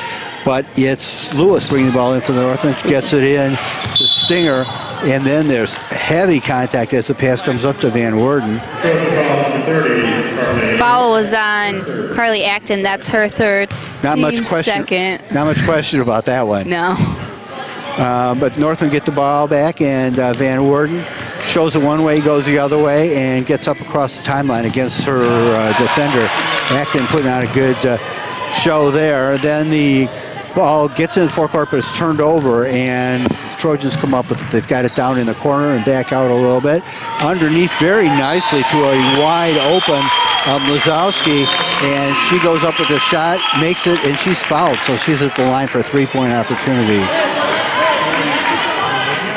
but it's Lewis bringing the ball in for the Northland. Gets it in to Stinger, and then there's heavy contact as the pass comes up to Van Worden. Foul was on Carly Acton. That's her third. Not much question. Second. Not much question about that one. No. But Northland get the ball back, and Van Worden shows it one way, goes the other way, and gets up across the timeline against her defender. Acton putting on a good show there. Then the ball gets in the forecourt, but it's turned over, and Trojans come up with it. They've got it down in the corner and back out a little bit. Underneath very nicely to a wide open Lazowski, and she goes up with a shot, makes it, and she's fouled, so she's at the line for a three-point opportunity.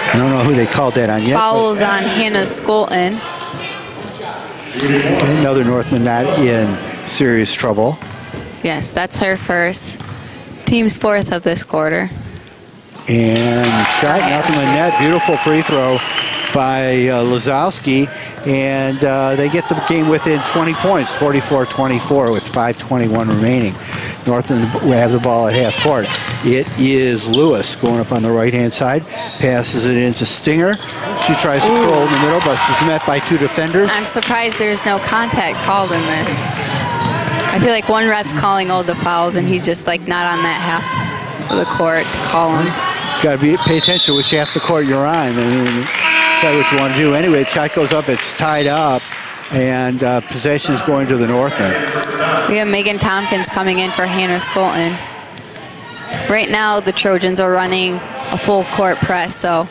I don't know who they called that on yet. Fouls on Hannah Skolton. Okay, another Northman not in serious trouble. Yes, that's her first. Team's fourth of this quarter. And shot, nothing in net. Beautiful free throw by Lazowski. And they get the game within 20 points, 44-24 with 5:21 remaining. Northland will have the ball at half court. It is Lewis going up on the right-hand side. Passes it into Stinger. She tries to curl in the middle, but she's met by 2 defenders. I'm surprised there's no contact called in this. I feel like one ref's calling all the fouls, and he's just like not on that half of the court to call them. Got to pay attention to which half the court you're on and decide what you want to do. Anyway, the shot goes up, it's tied up, and possession is going to the Northmen. We have Megan Tompkins coming in for Hannah Skolton. Right now, the Trojans are running a full court press, so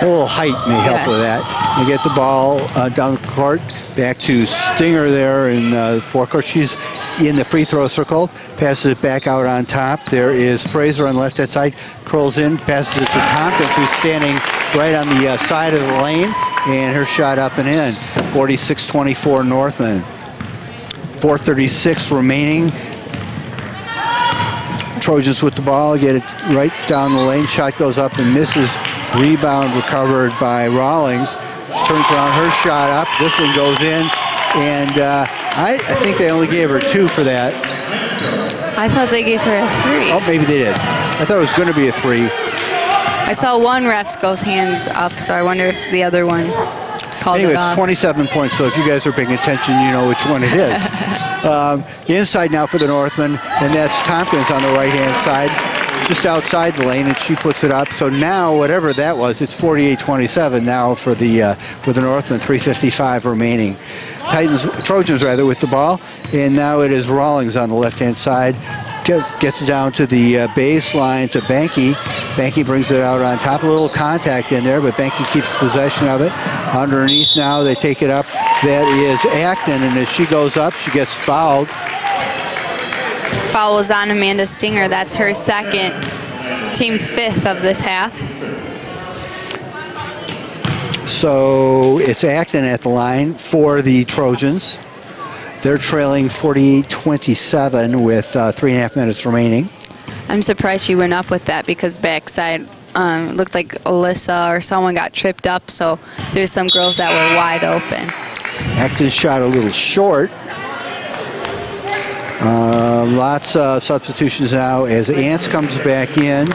a little height may help with that. They get the ball down the court, back to Stinger there in the forecourt. She's in the free throw circle, passes it back out on top. There is Fraser on the left-hand side, curls in, passes it to Tompkins, who's standing right on the side of the lane, and her shot up and in. 46-24 Northman. 4:36 remaining. Trojans with the ball, get it right down the lane. Shot goes up and misses. Rebound recovered by Rawlings. She turns around, her shot up. This one goes in, and I think they only gave her 2 for that. I thought they gave her a 3. Oh, maybe they did. I thought it was going to be a 3. I saw one ref goes hands up, so I wonder if the other one called anyway, it off. It's 27 points, so if you guys are paying attention, you know which one it is. Inside now for the Northmen, and that's Tompkins on the right-hand side. just outside the lane, and she puts it up. So now, whatever that was, it's 48-27 now for the Northmen. 3:55 remaining. Trojans with the ball, and now it is Rawlings on the left-hand side. Gets it down to the baseline to Banky. Banky brings it out on top. A little contact in there, but Banky keeps possession of it. Underneath now, they take it up. That is Acton, and as she goes up, she gets fouled. Foul was on Amanda Stinger. That's her second. Team's fifth of this half. So it's Acton at the line for the Trojans. They're trailing 48-27 with 3.5 minutes remaining. I'm surprised she went up with that because backside looked like Alyssa or someone got tripped up, so there's some girls that were wide open. Acton shot a little short. Lots of substitutions now as Ants comes back in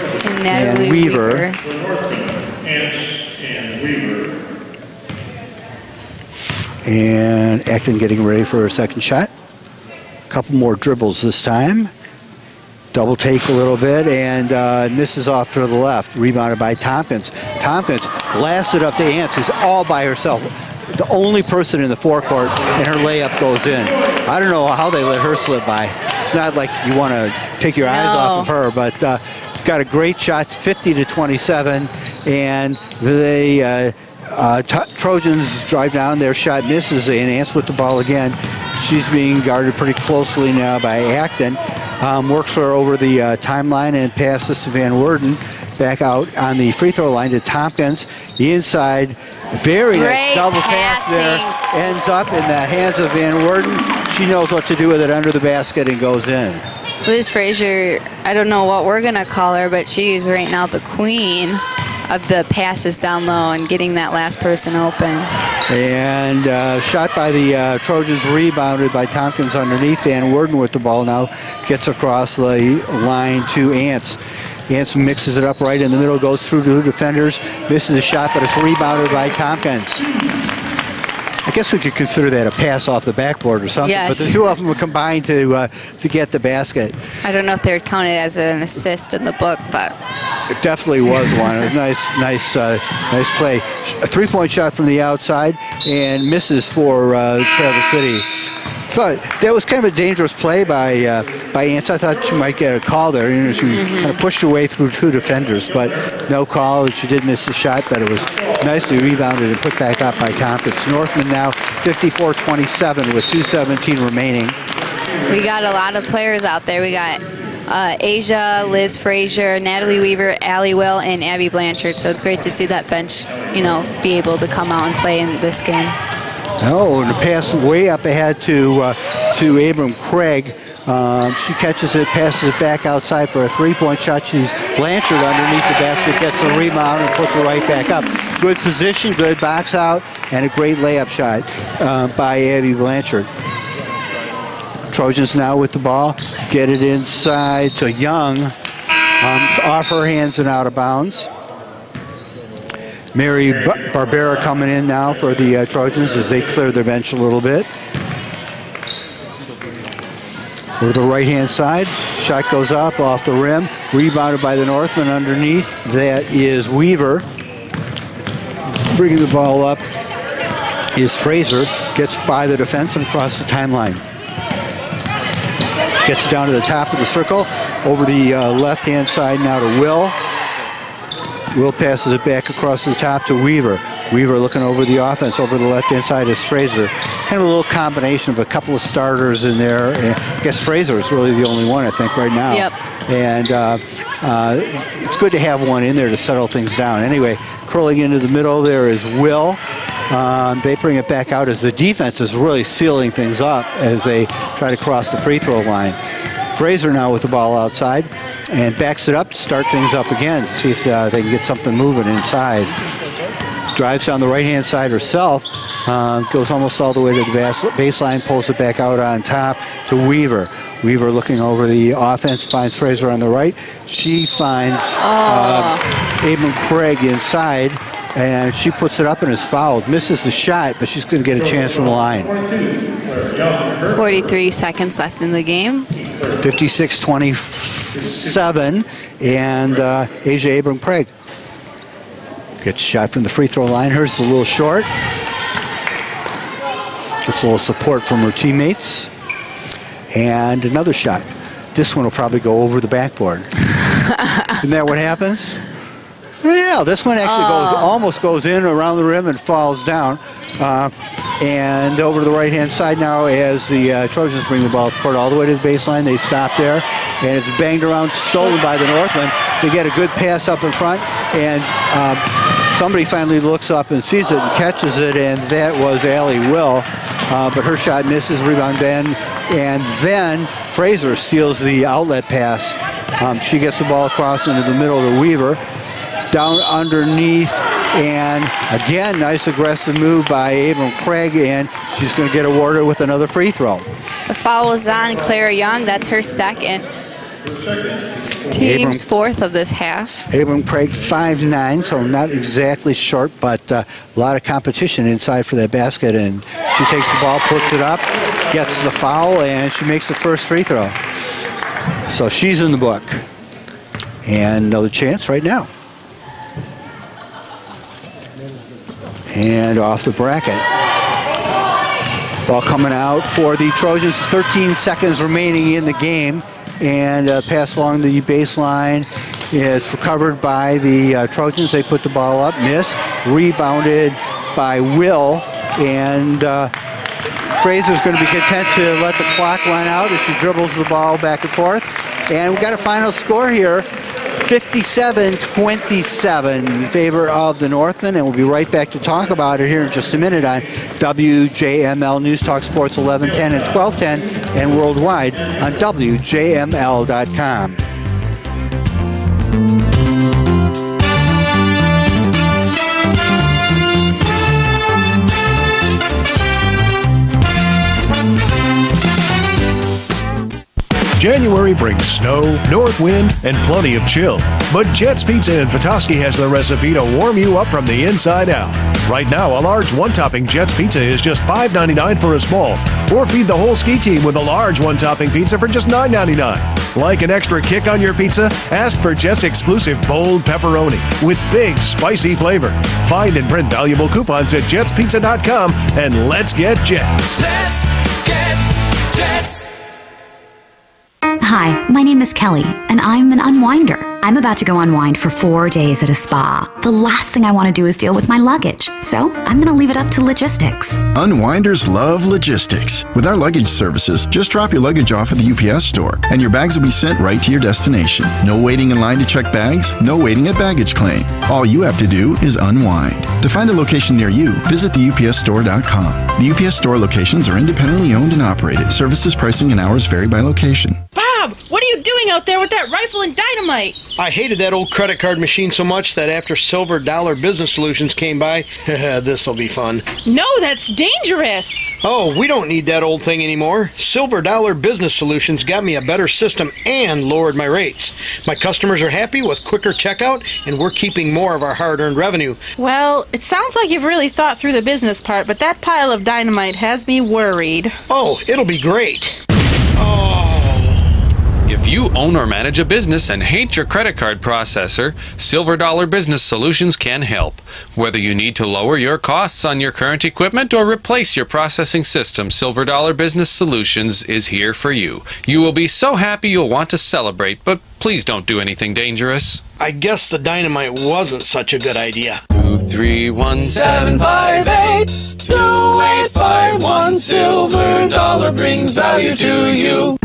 and Weaver. And Acton getting ready for her second shot. A couple more dribbles this time. Double take a little bit and misses off to the left. Rebounded by Tompkins. Tompkins blasts it up to Ants, who's all by herself. The only person in the forecourt, and her layup goes in. I don't know how they let her slip by. It's not like you want to take your eyes off of her, but got a great shot. It's 50-27, and they Trojans drive down. Their shot misses, and Ants with the ball again. She's being guarded pretty closely now by Acton. Works her over the timeline and passes to Van Worden. Back out on the free throw line to Tompkins. The inside, very nice double pass there. Ends up in the hands of Van Worden. She knows what to do with it under the basket and goes in. Liz Frazier, I don't know what we're going to call her, but she's right now the queen of the passes down low and getting that last person open. And shot by the Trojans, rebounded by Tompkins underneath. Van Worden with the ball now gets across the line to Ants. Ants mixes it up right in the middle, goes through two defenders, misses a shot, but it's rebounded by Tompkins. I guess we could consider that a pass off the backboard or something, yes. But the two of them were combined to get the basket. I don't know if they would count it as an assist in the book, but it definitely was one. It was nice play. A three-point shot from the outside and misses for Traverse City. Thought that was kind of a dangerous play by Ants. I thought she might get a call there. You know, she kind of pushed her way through two defenders, but no call. She did miss the shot, but it was nicely rebounded and put back up by Tompkins. Northmen now 54-27 with 2:17 remaining. We got a lot of players out there. We got Asia, Liz Frazier, Natalie Weaver, Allie Will, and Abby Blanchard. So it's great to see that bench, be able to come out and play in this game. Oh, and the pass way up ahead to Abram Craig. She catches it, passes it back outside for a three-point shot. She's Blanchard underneath the basket, gets the rebound and puts it right back up. Good position, good box out, and a great layup shot by Abby Blanchard. Trojans now with the ball, get it inside to Young. Off her hands and out of bounds. Mary Barbera coming in now for the Trojans as they clear their bench a little bit. Over the right-hand side, shot goes up off the rim, rebounded by the Northmen underneath. That is Weaver. Bringing the ball up is Fraser. Gets by the defense and across the timeline. Gets it down to the top of the circle. Over the left-hand side now to Will. Will passes it back across the top to Weaver. Weaver looking over the offense. Over the left-hand side is Fraser. Kind of a little combination of a couple of starters in there. I guess Fraser is really the only one, I think, right now. Yep. And it's good to have one in there to settle things down. Anyway, curling into the middle there is Will. They bring it back out as the defense is really sealing things up as they try to cross the free throw line. Fraser now with the ball outside and backs it up to start things up again, see if they can get something moving inside. Drives down the right-hand side herself, goes almost all the way to the baseline, pulls it back out on top to Weaver. Weaver looking over the offense, finds Fraser on the right. She finds Abram Craig inside, and she puts it up and is fouled. Misses the shot, but she's going to get a chance from the line. 43 seconds left in the game. 56-27, And Asia Abram-Craig gets shot from the free throw line. Hers is a little short. Gets a little support from her teammates. And another shot. This one will probably go over the backboard. Isn't that what happens? Yeah, this one actually almost goes in around the rim and falls down. And over to the right-hand side now as the Trojans bring the ball to court all the way to the baseline. They stop there, and it's banged around, stolen by the Northmen. They get a good pass up in front, and somebody finally looks up and sees it and catches it, and that was Allie Will. But her shot misses, rebound then, and then Fraser steals the outlet pass. She gets the ball across into the middle to Weaver. Down underneath, and again, nice aggressive move by Abram-Craig, and she's going to get awarded with another free throw. The foul was on Clara Young. That's her second. Team's fourth of this half. Abram-Craig 5'9", so not exactly short, but a lot of competition inside for that basket, and she takes the ball, puts it up, gets the foul, and she makes the first free throw. So she's in the book. And another chance right now. And off the bracket. Ball coming out for the Trojans. 13 seconds remaining in the game. And pass along the baseline is recovered by the Trojans. They put the ball up, miss. Rebounded by Will. And Fraser's going to be content to let the clock run out as she dribbles the ball back and forth. And we've got a final score here. 57-27 in favor of the Northmen, and we'll be right back to talk about it here in just a minute on WJML News Talk Sports 1110 and 1210 and worldwide on WJML.com. January brings snow, north wind, and plenty of chill. But Jet's Pizza in Petoskey has the recipe to warm you up from the inside out. Right now, a large one-topping Jet's Pizza is just $5.99 for a small. Or feed the whole ski team with a large one-topping pizza for just $9.99. Like an extra kick on your pizza? Ask for Jet's exclusive bold pepperoni with big, spicy flavor. Find and print valuable coupons at jetspizza.com, and let's get Jets. Let's get Jets. Hi, my name is Kelly, and I'm an unwinder. I'm about to go unwind for 4 days at a spa. The last thing I want to do is deal with my luggage, so I'm going to leave it up to logistics. Unwinders love logistics. With our luggage services, just drop your luggage off at the UPS store, and your bags will be sent right to your destination. No waiting in line to check bags, no waiting at baggage claim. All you have to do is unwind. To find a location near you, visit theupsstore.com. The UPS store locations are independently owned and operated. Services, pricing, and hours vary by location. Bob, what are you doing out there with that rifle and dynamite? I hated that old credit card machine so much that after Silver Dollar Business Solutions came by, this'll be fun. No, that's dangerous. Oh, we don't need that old thing anymore. Silver Dollar Business Solutions got me a better system and lowered my rates. My customers are happy with quicker checkout, and we're keeping more of our hard-earned revenue. Well, it sounds like you've really thought through the business part, but that pile of dynamite has me worried. Oh, it'll be great. If you own or manage a business and hate your credit card processor, Silver Dollar Business Solutions can help. Whether you need to lower your costs on your current equipment or replace your processing system, Silver Dollar Business Solutions is here for you. You will be so happy you'll want to celebrate, but please don't do anything dangerous. I guess the dynamite wasn't such a good idea. 231-758-2851. Silver Dollar brings value to you.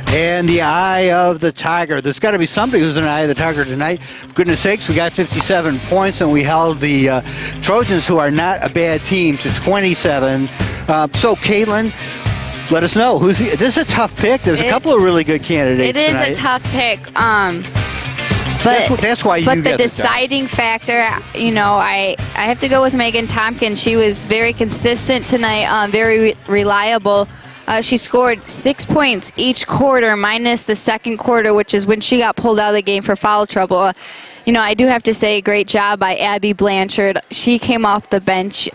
And the eye of the tiger. There's got to be somebody who's in the eye of the tiger tonight. For goodness sakes, we got 57 points, and we held the Trojans, who are not a bad team, to 27. So, Caitlin, let us know. This is a tough pick. There's a couple of really good candidates It is tonight. a tough pick. That's why you But get the deciding factor, you know, I have to go with Megan Tompkins. She was very consistent tonight, very reliable. She scored 6 points each quarter, minus the second quarter, which is when she got pulled out of the game for foul trouble. You know, I do have to say, great job by Abby Blanchard. She came off the bench,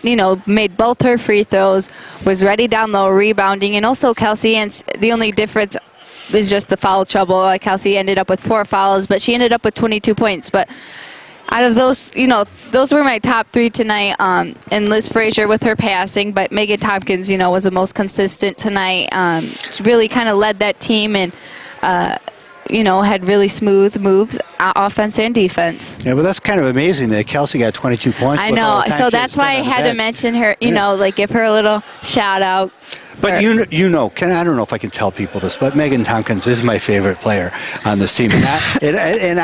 you know, made both her free throws, was ready down low, rebounding, and also Kelsey. And the only difference is just the foul trouble. Kelsey ended up with 4 fouls, but she ended up with 22 points. But out of those, you know, those were my top 3 tonight. And Liz Frazier with her passing, but Megan Tompkins, you know, was the most consistent tonight. She really kind of led that team and, you know, had really smooth moves, offense and defense. Yeah, but that's kind of amazing that Kelsey got 22 points. I know, so that's why I had to mention her, you know, like give her a little shout out. But you know, I don't know if I can tell people this, but Megan Tompkins is my favorite player on this team, and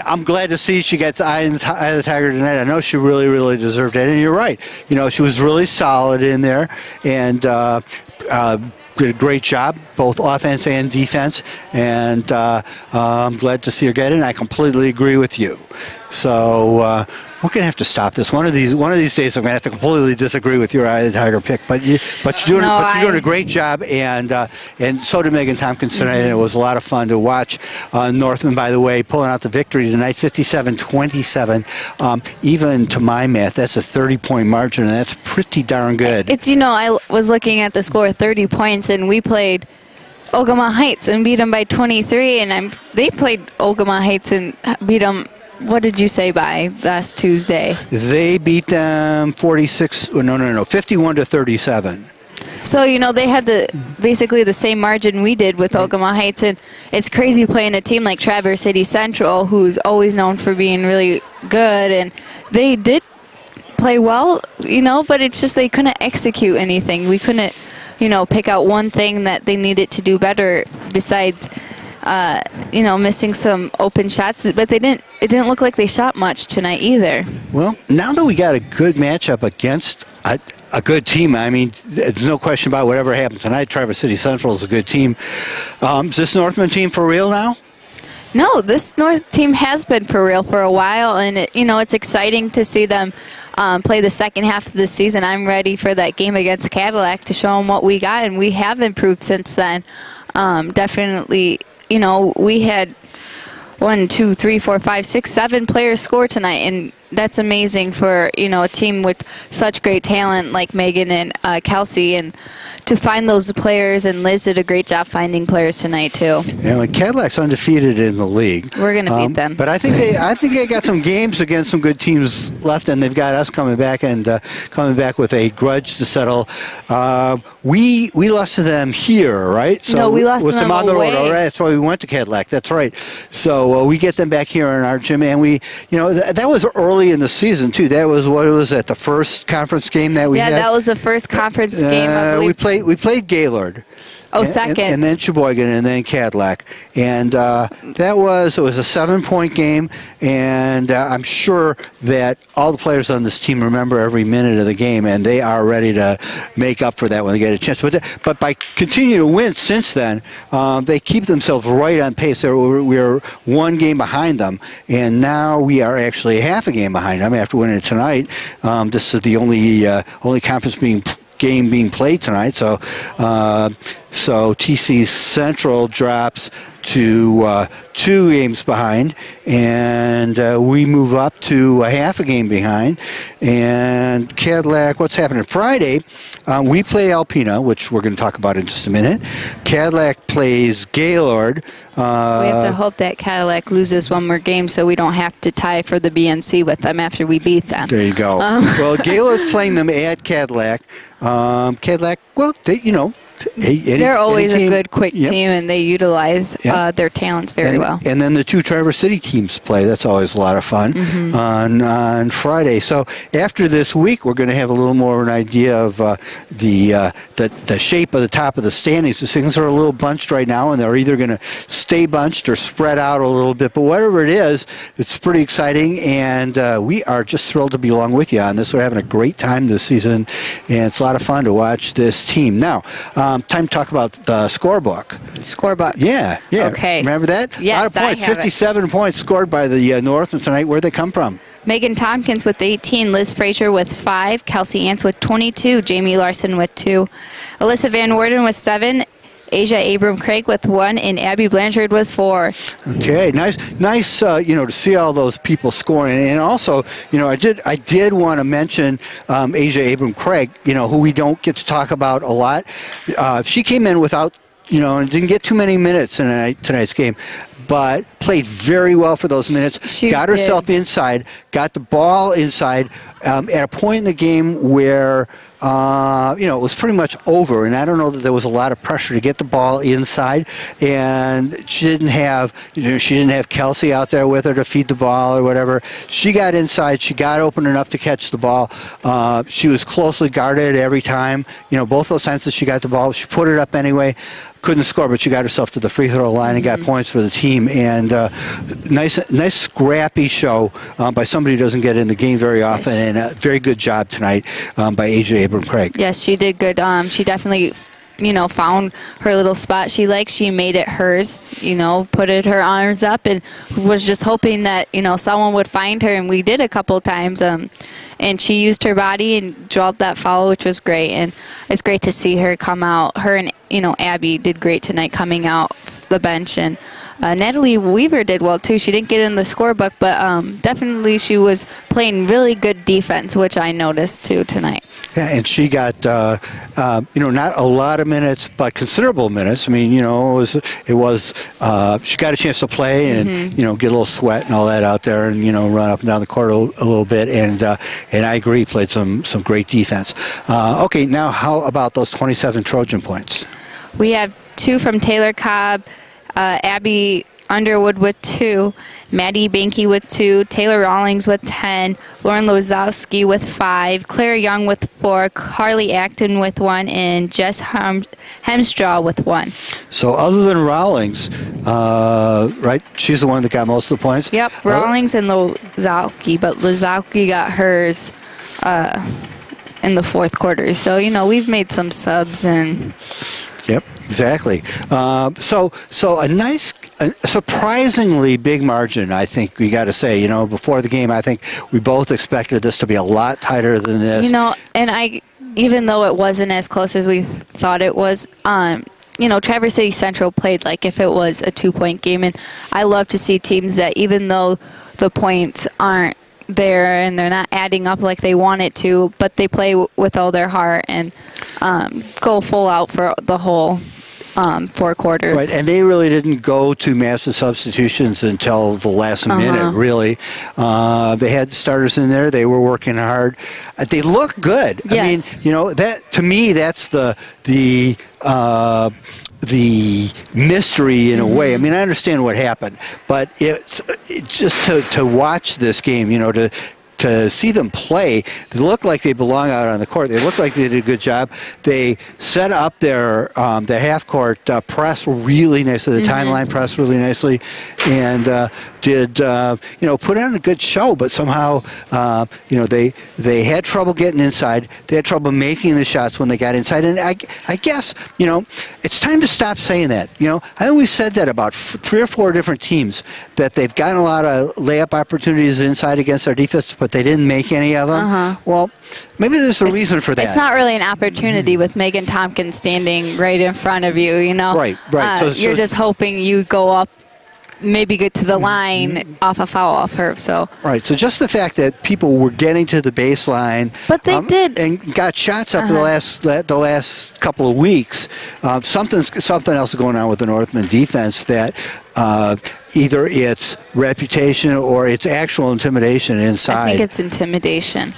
I'm glad to see she gets eye of the Tiger tonight. I know she really, really deserved it, and you're right. You know, she was really solid in there, and did a great job, both offense and defense, and I'm glad to see her get it. And I completely agree with you. So we're gonna have to stop this. One of these days, I'm gonna have to completely disagree with your Eye of the Tiger pick. But you're doing a great job, and so did Megan Tompkins tonight. And it was a lot of fun to watch. Northmen, by the way, pulling out the victory tonight, 57-27. Even to my math, that's a 30-point margin, and that's pretty darn good. It's, you know, I was looking at the score, 30 points, and we played Ogama Heights and beat them by 23, and they played Ogama Heights and beat them. What did you say by last Tuesday? They beat them 51-37. So, you know, they had basically the same margin we did with Ogama Heights, and it's crazy playing a team like Traverse City Central, who's always known for being really good, and they did play well, you know, but it's just they couldn't execute anything. We couldn't, you know, pick out one thing that they needed to do better besides you know, missing some open shots, but it didn't look like they shot much tonight either. Well, now that we got a good matchup against a good team, I mean, there's no question about whatever happened tonight. Traverse City Central is a good team. Is this Northman team for real now? No, this North team has been for real for a while, and you know, it's exciting to see them play the second half of the season. I'm ready for that game against Cadillac to show them what we got, and we have improved since then. Definitely. You know, we had 1, 2, 3, 4, 5, 6, 7 players score tonight, and that's amazing for, you know, a team with such great talent like Megan and Kelsey, and to find those players, and Liz did a great job finding players tonight too. Yeah, well, Cadillac's undefeated in the league. We're going to beat them. But I think they got some games against some good teams left, and they've got us coming back with a grudge to settle. We lost to them here, right? So no, we lost to them on the away. road. All right, that's why we went to Cadillac. That's right. So we get them back here in our gym, and we, you know, that was early in the season too. That was the first conference game that we had. Yeah, that was the first conference game. I believe. We played Gaylord. Oh, second. And then Sheboygan, and then Cadillac. And it was a 7-point game, and I'm sure that all the players on this team remember every minute of the game, and they are ready to make up for that when they get a chance. But by continuing to win since then, they keep themselves right on pace. We're 1 game behind them, and now we are actually half a game behind them after winning tonight. This is the only conference game being played tonight, so TC Central drops to 2 games behind, and we move up to a half a game behind. And Cadillac, what's happening Friday? We play Alpena, which we're going to talk about in just a minute. Cadillac plays Gaylord. We have to hope that Cadillac loses one more game so we don't have to tie for the BNC with them after we beat them. There you go. Well, Gaylord's playing them at Cadillac. Cadillac, well, they're always a good, quick team, and they utilize their talents very well. And then the 2 Traverse City teams play. That's always a lot of fun on Friday. So after this week, we're going to have a little more of an idea of the shape of the top of the standings. The things are a little bunched right now, and they're either going to stay bunched or spread out a little bit. But whatever it is, it's pretty exciting, and we are just thrilled to be along with you on this. We're having a great time this season, and it's a lot of fun to watch this team. Now, time to talk about the scorebook. Scorebook. Yeah. Okay. Remember that? Yes, a lot of points. I have 57 points scored by the Northmen tonight. Where'd they come from? Megan Tompkins with 18, Liz Frazier with 5, Kelsey Ants with 22, Jamie Larson with 2, Alyssa Van Worden with 7, Asia Abram-Craig with 1, and Abby Blanchard with 4. Okay, nice. To see all those people scoring, and also, I did want to mention Asia Abram-Craig, who we don't get to talk about a lot. She came in without, and didn't get too many minutes in tonight's game, but played very well for those minutes. She got herself inside, got the ball inside at a point in the game where it was pretty much over, and I don't know that there was a lot of pressure to get the ball inside, and she didn't have Kelsey out there with her to feed the ball or whatever. She got inside, she got open enough to catch the ball. She was closely guarded every time. Both those times that she got the ball, she put it up anyway. Couldn't score, but she got herself to the free throw line and got points for the team. And nice scrappy show by somebody who doesn't get in the game very often, and a very good job tonight by AJ Abram-Craig. Yes, she did good. She definitely, found her little spot she liked. She made it hers, put her arms up and was just hoping that, someone would find her, and we did a couple times. And she used her body and dropped that foul, which was great. And it's great to see her come out. Her and, Abby did great tonight coming out the bench. And Natalie Weaver did well, too. She didn't get in the scorebook, but definitely she was playing really good defense, which I noticed, too, tonight. Yeah, and she got, not a lot of minutes, but considerable minutes. I mean, it was she got a chance to play and, get a little sweat and all that out there and, run up and down the court a little bit. And I agree, played some great defense. Okay, now how about those 27 Trojan points? We have 2 from Taylor Cobb, Abby Underwood with 2, Maddie Banky with 2, Taylor Rawlings with 10, Lauren Lozowski with 5, Claire Young with 4, Carly Acton with 1, and Jess Hemstraw with 1. So other than Rawlings, right, she's the one that got most of the points? Yep, Rawlings and Lozowski, but Lozowski got hers in the fourth quarter. So, we've made some subs and... Yep, exactly. So a surprisingly big margin, I think we got to say. Before the game, I think we both expected this to be a lot tighter than this. And even though it wasn't as close as we thought it was, Traverse City Central played like if it was a 2-point game, and I love to see teams that even though the points aren't there and they're not adding up like they want it to, but they play with all their heart and go full out for the whole 4 quarters. Right, and they really didn't go to massive substitutions until the last minute, really. They had the starters in there. They were working hard. They look good. Yes. I mean, that to me, that's the mystery in a way. I mean, I understand what happened, but it's just to watch this game, to see them play, they look like they belong out on the court. They look like they did a good job. They set up their half-court press really nicely, the timeline press really nicely, and did put on a good show. But somehow, they had trouble getting inside. They had trouble making the shots when they got inside. And I guess it's time to stop saying that. I think we said that about 3 or 4 different teams, that they've gotten a lot of layup opportunities inside against our defense, but they didn't make any of them. Well, maybe there's a reason for that. It's not really an opportunity with Megan Tompkins standing right in front of you, Right. So you're just hoping you go up, maybe get to the line off a foul off her. So right. So just the fact that people were getting to the baseline, but they did, and got shots up the last couple of weeks. Something else is going on with the Northmen defense that. Either it's reputation or it's actual intimidation inside. I think it's intimidation.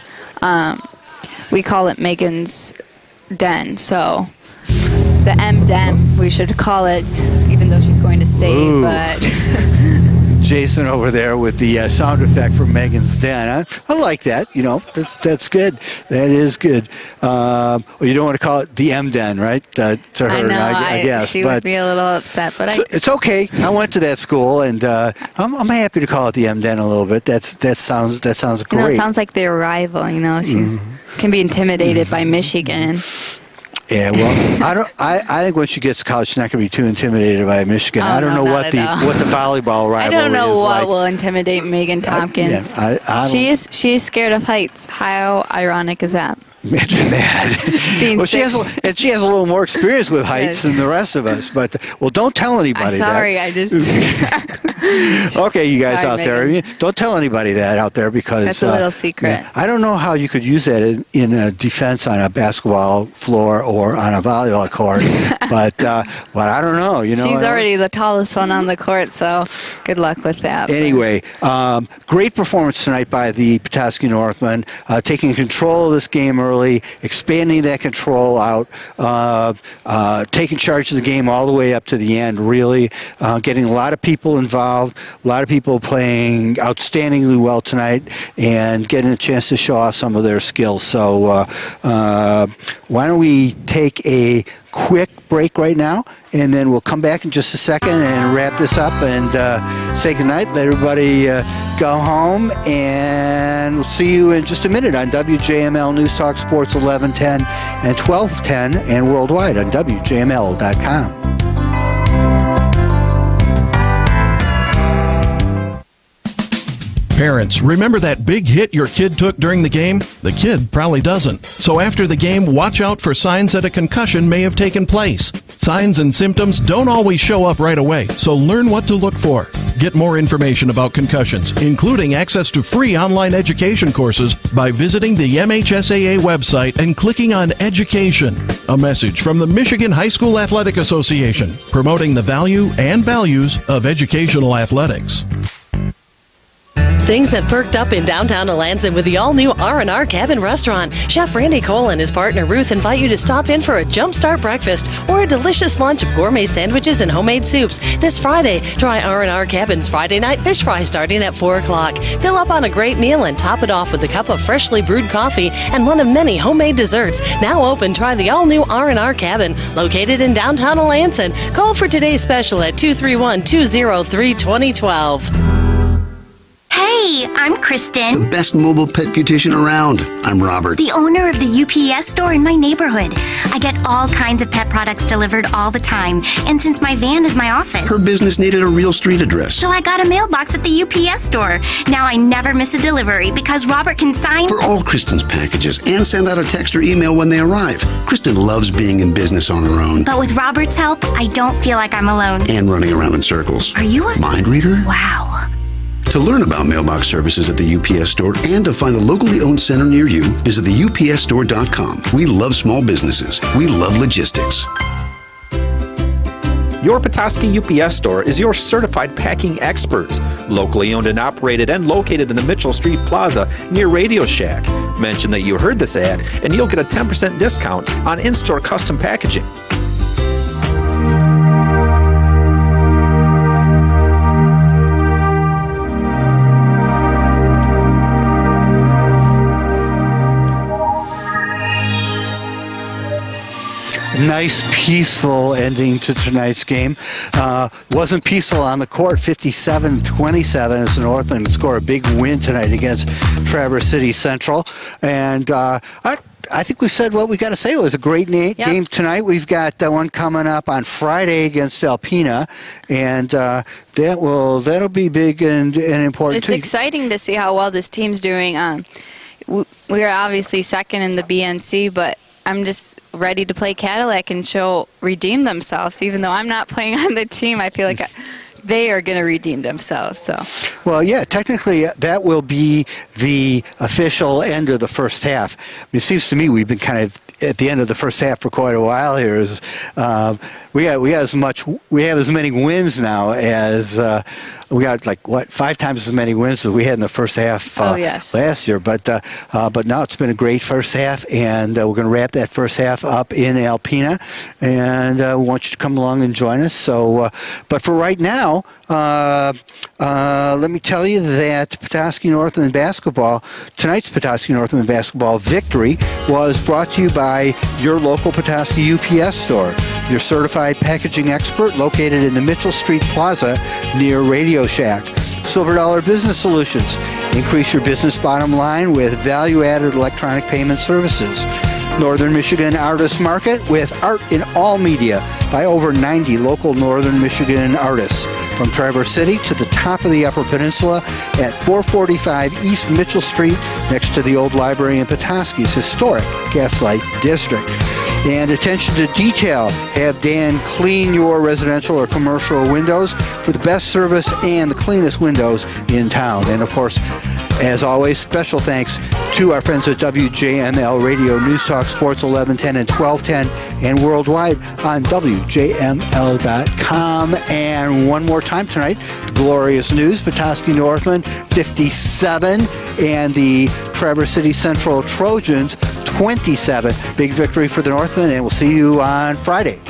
We call it Megan's Den, so the M-Den we should call it, even though she's going to stay. Ooh. But Jason over there with the sound effect from Megan's Den. I like that. That's good. That is good. Well, you don't want to call it the M-Den, right? To her, I know. I guess. She would be a little upset, but it's okay. I went to that school, and I'm happy to call it the M-Den a little bit. That sounds great. It sounds like their rival. She's can be intimidated by Michigan. Yeah, well, I think once she gets to college, she's not going to be too intimidated by Michigan. Oh, I don't know not what the volleyball rivalry is like. I don't know what will intimidate Megan Tompkins. She is scared of heights. How ironic is that? Imagine that. Well, she has a little more experience with heights than the rest of us. But don't tell anybody. I'm sorry, that. I just. Okay, you guys out Megan. there, don't tell anybody that out there because That's a little secret. Yeah, I don't know how you could use that in a defense on a basketball floor or on a volleyball court, but I don't know. She's already the tallest one on the court, so good luck with that. Anyway, great performance tonight by the Petoskey Northmen, taking control of this game early, expanding that control out, taking charge of the game all the way up to the end, really getting a lot of people involved, a lot of people playing outstandingly well tonight, and getting a chance to show off some of their skills. So why don't we take a quick break right now, and then we'll come back in just a second and wrap this up and say goodnight. Let everybody go home, and we'll see you in just a minute on WJML News Talk Sports 1110 and 1210 and worldwide on WJML.com. Parents, remember that big hit your kid took during the game? The kid probably doesn't. So after the game, watch out for signs that a concussion may have taken place. Signs and symptoms don't always show up right away, so learn what to look for. Get more information about concussions, including access to free online education courses, by visiting the MHSAA website and clicking on Education. A message from the Michigan High School Athletic Association, promoting the value and values of educational athletics. Things have perked up in downtown Alanson with the all-new R&R Cabin Restaurant. Chef Randy Cole and his partner Ruth invite you to stop in for a jumpstart breakfast or a delicious lunch of gourmet sandwiches and homemade soups. This Friday, try R&R Cabin's Friday night fish fry starting at 4 o'clock. Fill up on a great meal and top it off with a cup of freshly brewed coffee and one of many homemade desserts. Now open, try the all-new R&R Cabin, located in downtown Alanson. Call for today's special at 231-203-2012. Hey, I'm Kristen. The best mobile pet beautician around. I'm Robert. The owner of the UPS store in my neighborhood. I get all kinds of pet products delivered all the time, and since my van is my office. Her business needed a real street address. So I got a mailbox at the UPS store. Now I never miss a delivery because Robert can sign for all Kristen's packages and send out a text or email when they arrive. Kristen loves being in business on her own. But with Robert's help, I don't feel like I'm alone. And running around in circles. Are you a mind reader? Wow. To learn about mailbox services at the UPS store and to find a locally owned center near you, visit the UPSstore.com. We love small businesses. We love logistics. Your Petoskey UPS store is your certified packing expert. Locally owned and operated and located in the Mitchell Street Plaza near Radio Shack. Mention that you heard this ad and you'll get a 10% discount on in-store custom packaging. Nice, peaceful ending to tonight's game. Wasn't peaceful on the court. 57-27 as the Northmen score a big win tonight against Traverse City Central. And I think we said what we got to say. It was a great game tonight. We've got one coming up on Friday against Alpena, and that'll be big and important. It's exciting to see how well this team's doing. We are obviously second in the BNC, but I'm just ready to play Cadillac and redeem themselves. Even though I'm not playing on the team, I feel like they are going to redeem themselves. So, well, yeah, technically that will be the official end of the first half. It seems to me we've been kind of at the end of the first half for quite a while here. We have as many wins now as we got 5 times as many wins as we had in the first half last year. But now it's been a great first half, and we're going to wrap that first half up in Alpena, and we want you to come along and join us. So, but for right now, let me tell you that Petoskey Northmen basketball, tonight's Petoskey Northmen basketball victory was brought to you by your local Petoskey UPS store, your certified packaging expert located in the Mitchell Street Plaza near Radio Shack. Silver Dollar Business Solutions. Increase your business bottom line with value-added electronic payment services. Northern Michigan Artist Market with art in all media by over 90 local Northern Michigan artists. From Traverse City to the top of the Upper Peninsula at 445 East Mitchell Street next to the old library in Petoskey's historic Gaslight District. And attention to detail. Have Dan clean your residential or commercial windows for the best service and the cleanest windows in town. And of course, as always, special thanks to our friends at WJML Radio, News Talk Sports 1110 and 1210, and worldwide on WJML.com. And one more time tonight, glorious news, Petoskey Northmen 57 and the Traverse City Central Trojans 27. Big victory for the Northmen, and we'll see you on Friday.